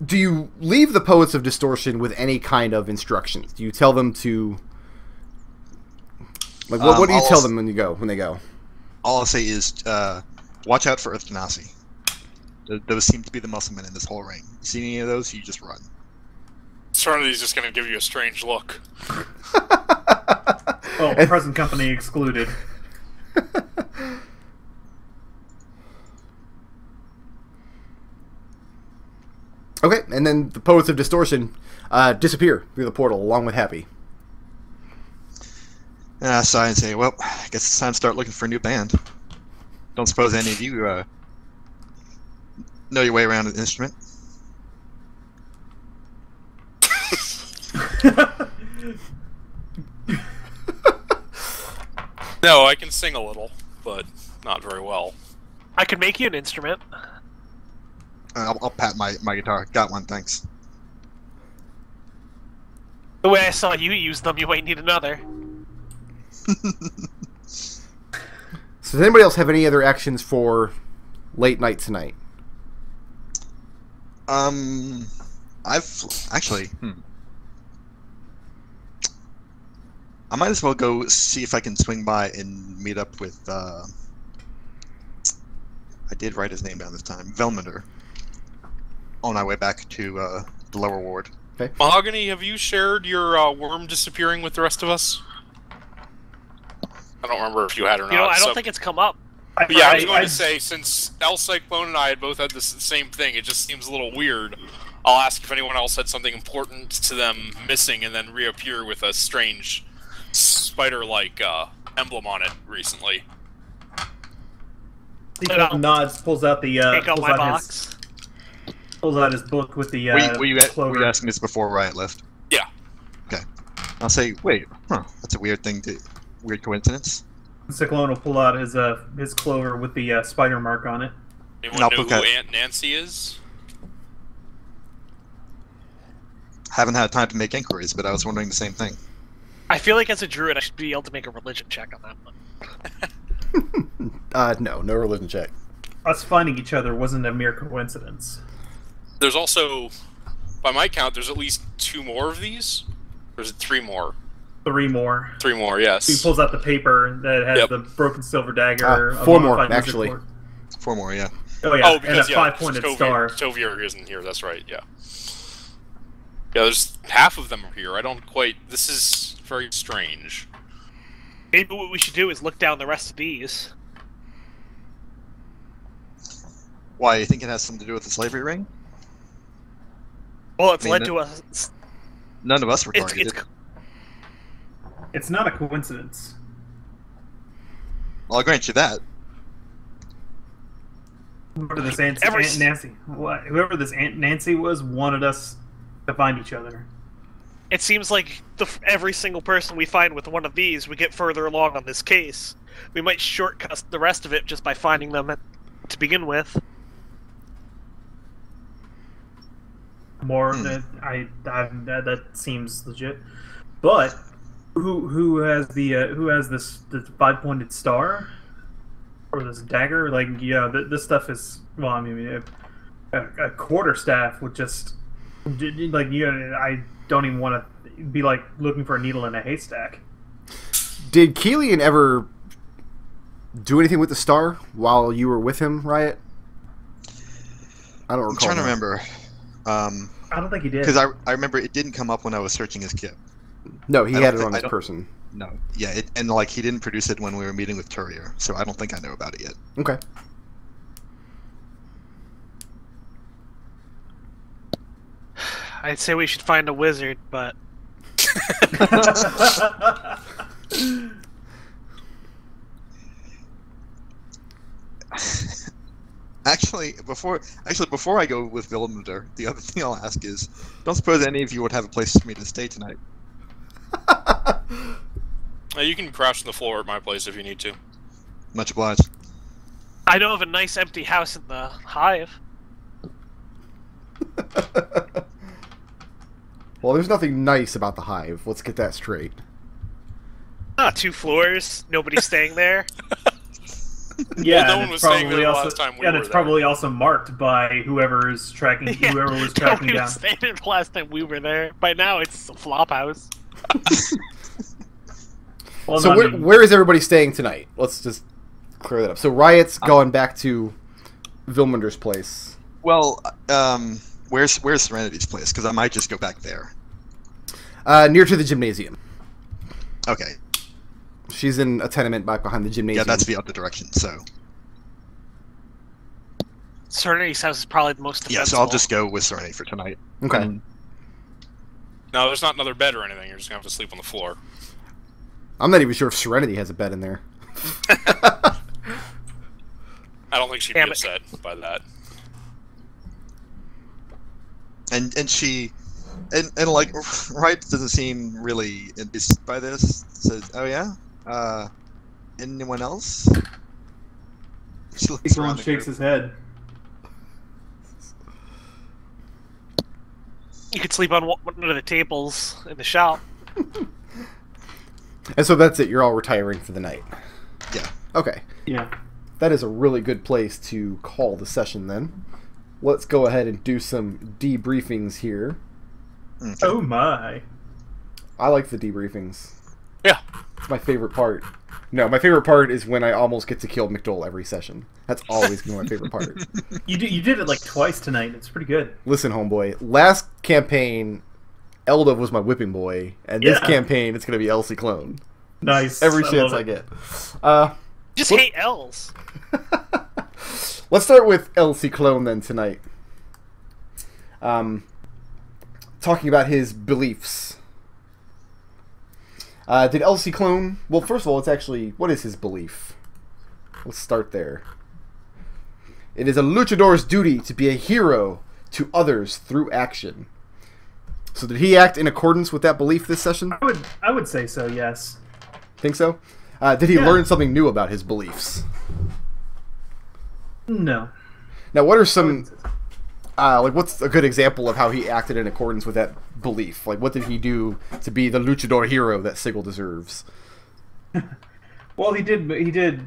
do you leave the Poets of Distortion with any kind of instructions? Do you tell them to Like, what do you tell them when they go? All I'll say is, watch out for Earth Genasi. Those seem to be the muscle men in this whole ring. You see any of those, you just run. Serenity's just going to give you a strange look. Well, present company excluded. Okay, and then the Poets of Distortion disappear through the portal along with Happy. I sigh and say, well, I guess it's time to start looking for a new band. Don't suppose any of you know your way around an instrument? No, I can sing a little, but not very well. I could make you an instrument. I'll pat my guitar. Got one, thanks. The way I saw you use them, you might need another. So does anybody else have any other actions for late night tonight? I've actually. I might as well go see if I can swing by and meet up with. I did write his name down this time. Velmunder. On our way back to the lower ward. Okay. Mahogany, have you shared your worm disappearing with the rest of us? I don't remember if you had or not. You know, I don't think it's come up. Yeah, I was going to say, since El Cyclone and I had both had the same thing, it just seems a little weird. I'll ask if anyone else had something important to them missing and then reappear with a strange spider-like emblem on it recently. Ciclon nods, pulls out the Take out my box. Pulls out his book with the were you asking this before Riot left? Yeah. Okay. I'll say, wait, that's a weird weird coincidence. Ciclon will pull out his clover with the spider mark on it. Anyone know who Aunt Nancy is? Haven't had time to make inquiries, but I was wondering the same thing. I feel like as a druid, I should be able to make a religion check on that one. No religion check. Us finding each other wasn't a mere coincidence. There's also, by my count, there's at least 2 more of these. Or is it 3 more? 3 more. 3 more, yes. He pulls out the paper that has the broken silver dagger. 4 more, actually. 4 more, yeah. Oh yeah, because, and a 5-pointed star. Tovier isn't here, that's right, yeah. Yeah, there's half of them are here. I don't quite... This is very strange. Maybe what we should do is look down the rest of these. Why, you think it has something to do with the slavery ring? Well, it's led to us... None of us were targeted. It's not a coincidence. I'll grant you that. Whoever this Aunt Nancy was wanted us to find each other. It seems like every single person we find with one of these, we get further along on this case. We might shortcut the rest of it just by finding them to begin with. That seems legit. But who has this 5-pointed star or this dagger? Like, yeah, this stuff is, well, I mean, a quarterstaff would just, like, I don't even want to be like looking for a needle in a haystack. Did Keelian ever do anything with the star while you were with him, Riot? I don't recall. I'm trying to remember. I don't think he did. Because I remember it didn't come up when I was searching his kit. No, he had it on his person. No, yeah, and like he didn't produce it when we were meeting with Turier, so I don't think I know about it yet. Okay. I'd say we should find a wizard, but... Actually, before I go with Vilmunder, the other thing I'll ask is, don't suppose any of you would have a place for me to stay tonight? You can crash on the floor at my place if you need to. Much obliged. I know of a nice empty house in the hive. Well, there's nothing nice about the hive. Let's get that straight. 2 floors, nobody's staying there. Yeah, well, no one was staying there the last time we were it's probably also marked by whoever was tracking down. Nobody was staying there the last time we were there. By now, it's a flop house. Well, So no, I mean, where is everybody staying tonight? Let's just clear that up. So Riot's going back to Vilmunder's place. Well, where's Serenity's place? Because I might just go back there. Near to the gymnasium. Okay. She's in a tenement back behind the gymnasium. Yeah, that's the other direction. So Serenity's house is probably the most defensible. yeah, so I'll just go with Serenity for tonight. Okay. No, there's not another bed or anything. You're just gonna have to sleep on the floor. I'm not even sure if Serenity has a bed in there. I don't think she'd be Damn it. upset by that. And she, and like, Riot doesn't seem really impressed by this. Says, "Oh yeah, anyone else?" She looks around Ciclon the shakes group. his head. You could sleep on one of the tables in the shop. And so that's it. You're all retiring for the night. Yeah. Okay. Yeah. That is a really good place to call the session then. Let's go ahead and do some debriefings here. Okay. Oh my. I like the debriefings. Yeah. It's my favorite part. No, my favorite part is when I almost get to kill McDohl every session. That's always been my favorite part. you did it like twice tonight. It's pretty good. Listen, homeboy. Last campaign, Elda was my whipping boy, and this Yeah. campaign, it's going to be Elsie Clone. Nice. Every I chance love I it. get. Just What- hate L's. Let's start with Elsie Clone then tonight. Talking about his beliefs. Did Elsie Clone... Well, first of all, it's actually... What is his belief? Let's start there. It is a luchador's duty to be a hero to others through action. So did he act in accordance with that belief this session? I would say so. Yes. Think so? Did he Yeah. learn something new about his beliefs? No. Now, what are some... like, what's a good example of how he acted in accordance with that belief? Like, what did he do to be the luchador hero that Sigil deserves? Well, he did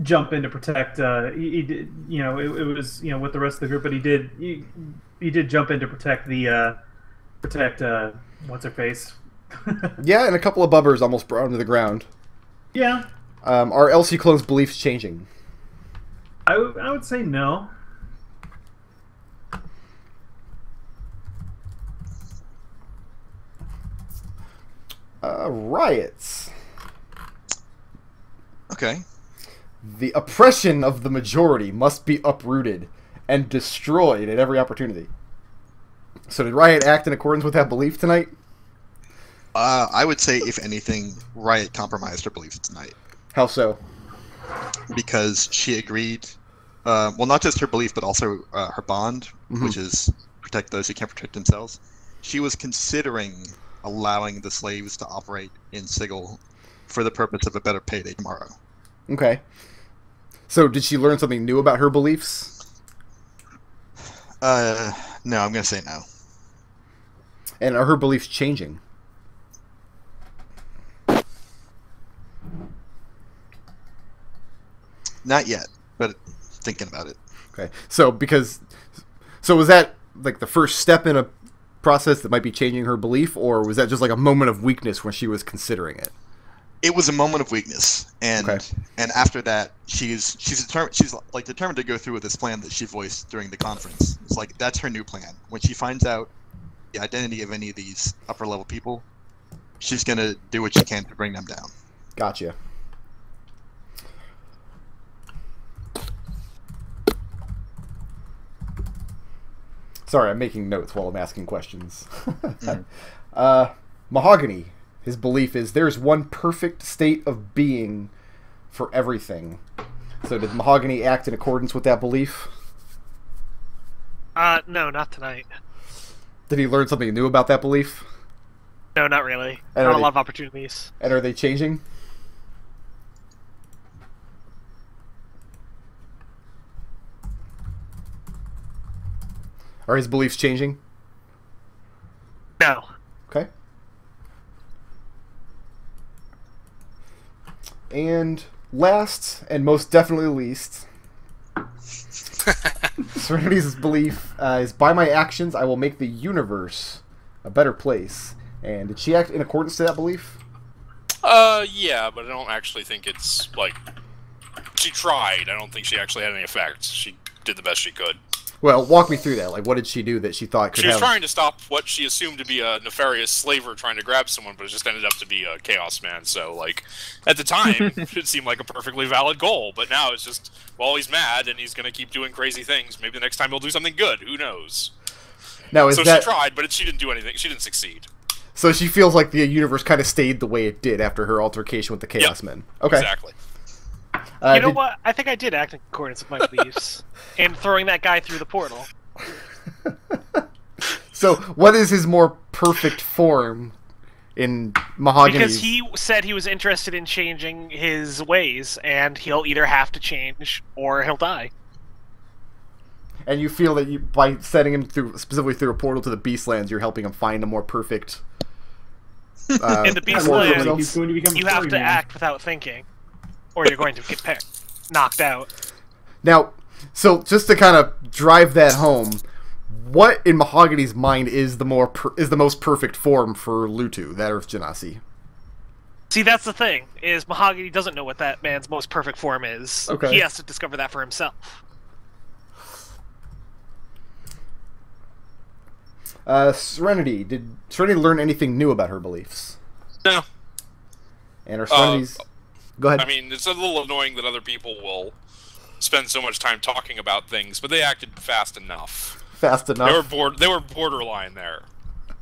jump in to protect. He did. You know, it was with the rest of the group, but he did jump in to protect the what's her face. Yeah, and a couple of bubbers almost brought him to the ground. Yeah, Are Elsie Clone's beliefs changing? I would say no. Riots. Okay. The oppression of the majority must be uprooted and destroyed at every opportunity. So did Riot act in accordance with that belief tonight? I would say, if anything, Riot compromised her beliefs tonight. How so? Because she agreed, well, not just her belief, but also her bond, which is protect those who can't protect themselves. She was considering allowing the slaves to operate in Sigil for the purpose of a better payday tomorrow. Okay. So did she learn something new about her beliefs? No, I'm going to say no. And are her beliefs changing? Not yet, but thinking about it. Okay. So was that like the first step in a process that might be changing her belief, or was that just like a moment of weakness when she was considering it? It was a moment of weakness, and Okay. and after that, she's determined to go through with this plan that she voiced during the conference. It's like that's her new plan. When she finds out the identity of any of these upper level people, she's gonna do what she can to bring them down. Gotcha. Sorry, I'm making notes while I'm asking questions. Mahogany, his belief is there's one perfect state of being for everything. So did Mahogany act in accordance with that belief? No, not tonight. Did he learn something new about that belief? No, not really. And Not are a they- lot of opportunities. And are they changing? Are his beliefs changing? No. Okay. And last, and most definitely least, Serenity's belief is by my actions I will make the universe a better place. And did she act in accordance to that belief? Yeah, but I don't actually think it's, like... She tried. I don't think she actually had any effect. She did the best she could. Well, walk me through that. Like, what did she do that she thought could She was have... trying to stop what she assumed to be a nefarious slaver trying to grab someone, but it just ended up to be a Chaos Man. So, like, at the time, it seemed like a perfectly valid goal, but now it's just, well, he's mad, and he's going to keep doing crazy things. Maybe the next time he'll do something good. Who knows? Now, is so that... she tried, but she didn't do anything. She didn't succeed. So she feels like the universe kind of stayed the way it did after her altercation with the Chaos Men. Okay. Exactly. You know what? I think I did act in accordance with my beliefs. And throwing that guy through the portal. So, what is his more perfect form in Mahogany? Because he said he was interested in changing his ways, and he'll either have to change, or he'll die. And you feel that by setting him through, specifically through a portal to the Beastlands, you're helping him find a more perfect... in the Beastlands, He's going to become a you have furry to man. act without thinking, or you're going to get knocked out. Now, so just to kind of drive that home, what in Mahogany's mind is the most perfect form for Lutu, that of Genasi? See, that's the thing, is Mahogany doesn't know what that man's most perfect form is. Okay. He has to discover that for himself. Serenity. Did Serenity learn anything new about her beliefs? No. And are Serenity's... Go ahead. I mean, it's a little annoying that other people will spend so much time talking about things, but they acted fast enough. Fast enough. They were borderline there.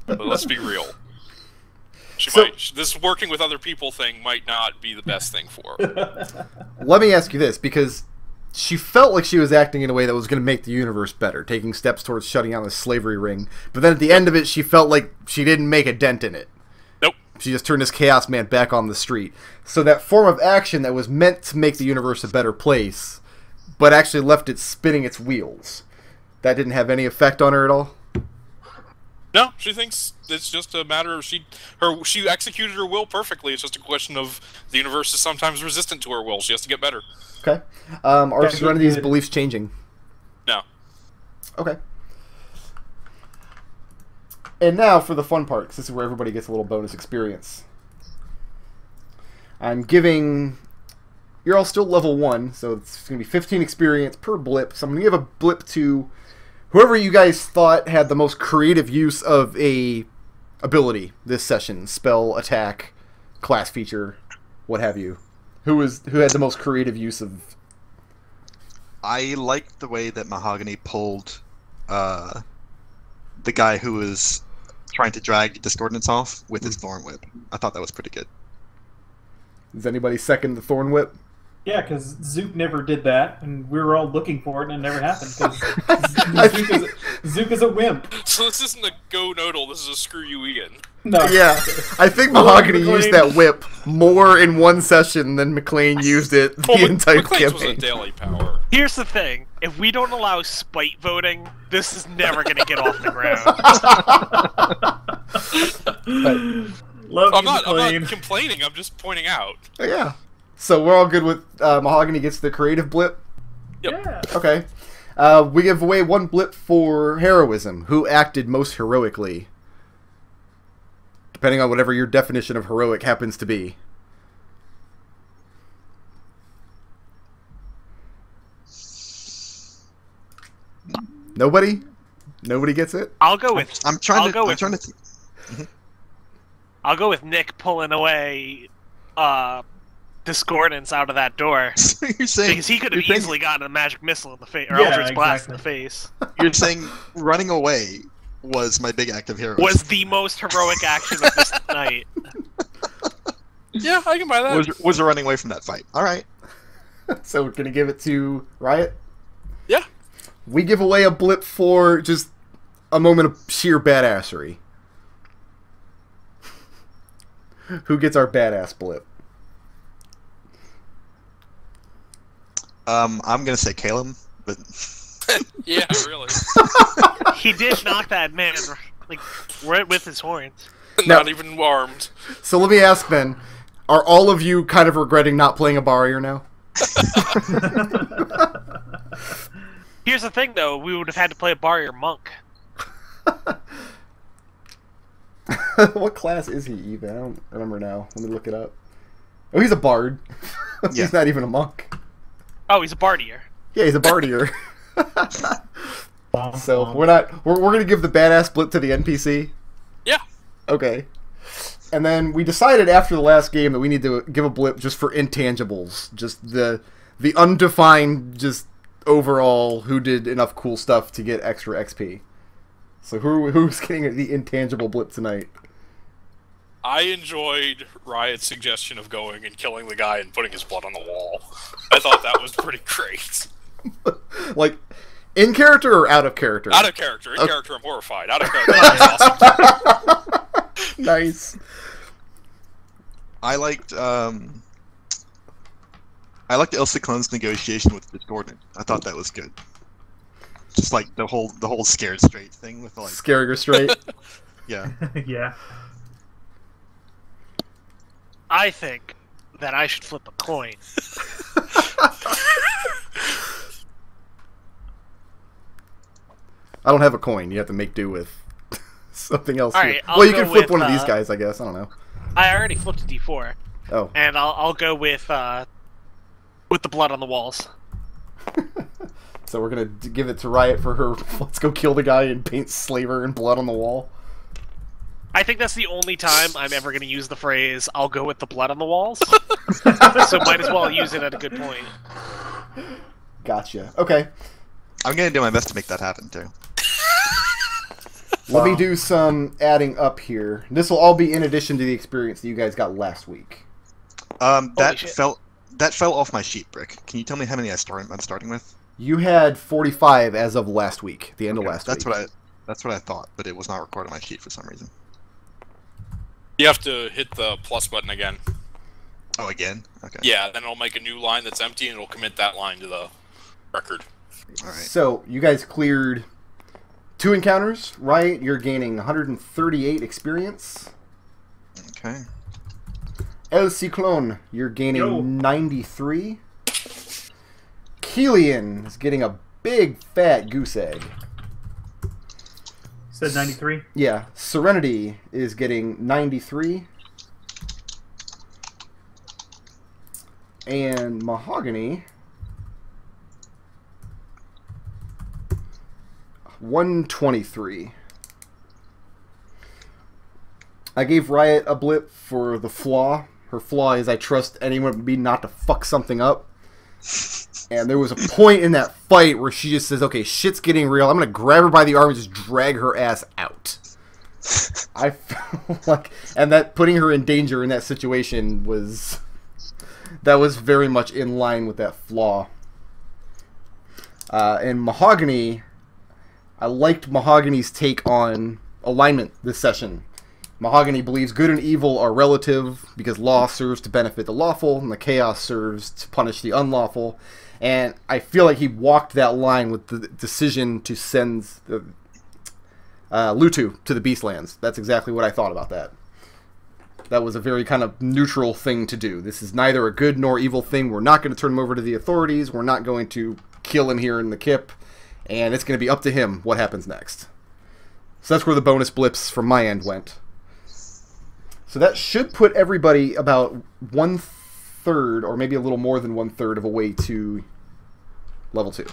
But let's be real. This working with other people thing might not be the best thing for her. Let me ask you this, because she felt like she was acting in a way that was going to make the universe better, taking steps towards shutting down the slavery ring. But then at the end of it, she felt like she didn't make a dent in it. Nope. She just turned this Chaos Man back on the street. So that form of action that was meant to make the universe a better place, but actually left it spinning its wheels, that didn't have any effect on her at all? No, she thinks it's just a matter of she executed her will perfectly. It's just a question of the universe is sometimes resistant to her will. She has to get better. Okay. Are Serenity's beliefs changing? No. Okay. And now for the fun part, 'cause this is where everybody gets a little bonus experience. I'm giving... You're all still level 1, so it's going to be 15 experience per blip. So I'm going to give a blip to whoever you guys thought had the most creative use of a ability this session. Spell, attack, class feature, what have you. Who had the most creative use of... I liked the way that Mahogany pulled the guy who was trying to drag Discordance off with his Thorn Whip. I thought that was pretty good. Does anybody second the Thorn Whip? Yeah, because Zook never did that, and we were all looking for it, and it never happened, because Zook is a wimp. So this isn't a go Nodal, this is a screw you Ian. No. Yeah, I think Mahogany used that whip more in one session than McLean used it the entire McLean's was a campaign. daily power. Here's the thing. If we don't allow spite voting, this is never going to get off the ground. Love I'm you, not McLean. complaining, I'm just pointing out. Yeah. So we're all good with Mahogany gets the creative blip? Yep. Yeah. Okay. We give away one blip for heroism. Who acted most heroically? Depending on whatever your definition of heroic happens to be. Nobody? Nobody gets it? I'll go with. I'm trying to. I'll go with Nich pulling away Discordance out of that door. So you're saying Because he could have easily gotten a magic missile in the face, or Yeah, Eldritch Blast in the exactly. face. you're saying running away was my big act of heroism. Was the most heroic action of this night. Yeah, I can buy that. was running away from that fight. All right. So we're going to give it to Riot? Yeah. We give away a blip for just a moment of sheer badassery. Who gets our badass blip? I'm gonna say Caleb, but Yeah, really. He did knock that man like right with his horns. Not even armed. So let me ask then, are all of you kind of regretting not playing a barrier now? Here's the thing, though: we would have had to play a barrier monk. What class is he even? I don't remember now. Let me look it up. Oh, he's a bard. Yeah. He's not even a monk. Oh, he's a bardier. Yeah, he's a bardier. So we're gonna give the badass blip to the NPC. Yeah. Okay. And then we decided after the last game that we need to give a blip just for intangibles, just the undefined, just overall who did enough cool stuff to get extra XP. So who's getting the intangible blip tonight? I enjoyed Riot's suggestion of going and killing the guy and putting his blood on the wall. I thought that was pretty great. Like, in character or out of character? Out of character. In character, I'm horrified. Out of character, that was awesome. Nice. I liked Ciclon's negotiation with Distortion. I thought that was good. Just like the whole scared straight thing with like scaring her straight. Yeah. Yeah. I think that I should flip a coin. I don't have a coin. You have to make do with something else. All here. right, I'll well, you go can flip with, one of these guys, I guess. I don't know. I already flipped a D4, Oh. and I'll go with the blood on the walls. So we're gonna give it to Riot for her. Let's go kill the guy and paint slaver and blood on the wall. I think that's the only time I'm ever going to use the phrase, I'll go with the blood on the walls. So might as well use it at a good point. Gotcha. Okay. I'm gonna do my best to make that happen too. Let me do some adding up here. This will all be in addition to the experience that you guys got last week. That shit. fell off my sheet, Brick. Can you tell me how many I'm starting with? You had 45 as of last week, the end of last week. That's what I thought, but it was not recorded on my sheet for some reason. You have to hit the plus button again. Oh, again? Okay. Yeah, then it'll make a new line that's empty and it'll commit that line to the record. Alright. So, you guys cleared 2 encounters. Riot, you're gaining 138 experience. Okay. El Ciclon, you're gaining Yo. 93. Kilian is getting a big fat goose egg. Said 93. Yeah, Serenity is getting 93. And Mahogany, 123. I gave Riot a blip for the flaw. Her flaw is I trust anyone but me not to fuck something up. And there was a point in that fight where she just says, okay, shit's getting real. I'm going to grab her by the arm and just drag her ass out. I felt like... And that putting her in danger in that situation was... That was very much in line with that flaw. And Mahogany... I liked Mahogany's take on alignment this session. Mahogany believes good and evil are relative because law serves to benefit the lawful and the chaos serves to punish the unlawful. And I feel like he walked that line with the decision to send Lutu to the Beastlands. That's exactly what I thought about that. That was a very kind of neutral thing to do. This is neither a good nor evil thing. We're not going to turn him over to the authorities. We're not going to kill him here in the Kip. And it's going to be up to him what happens next. So that's where the bonus blips from my end went. So that should put everybody about 1/3, or maybe a little more than 1/3 of a way to level 2.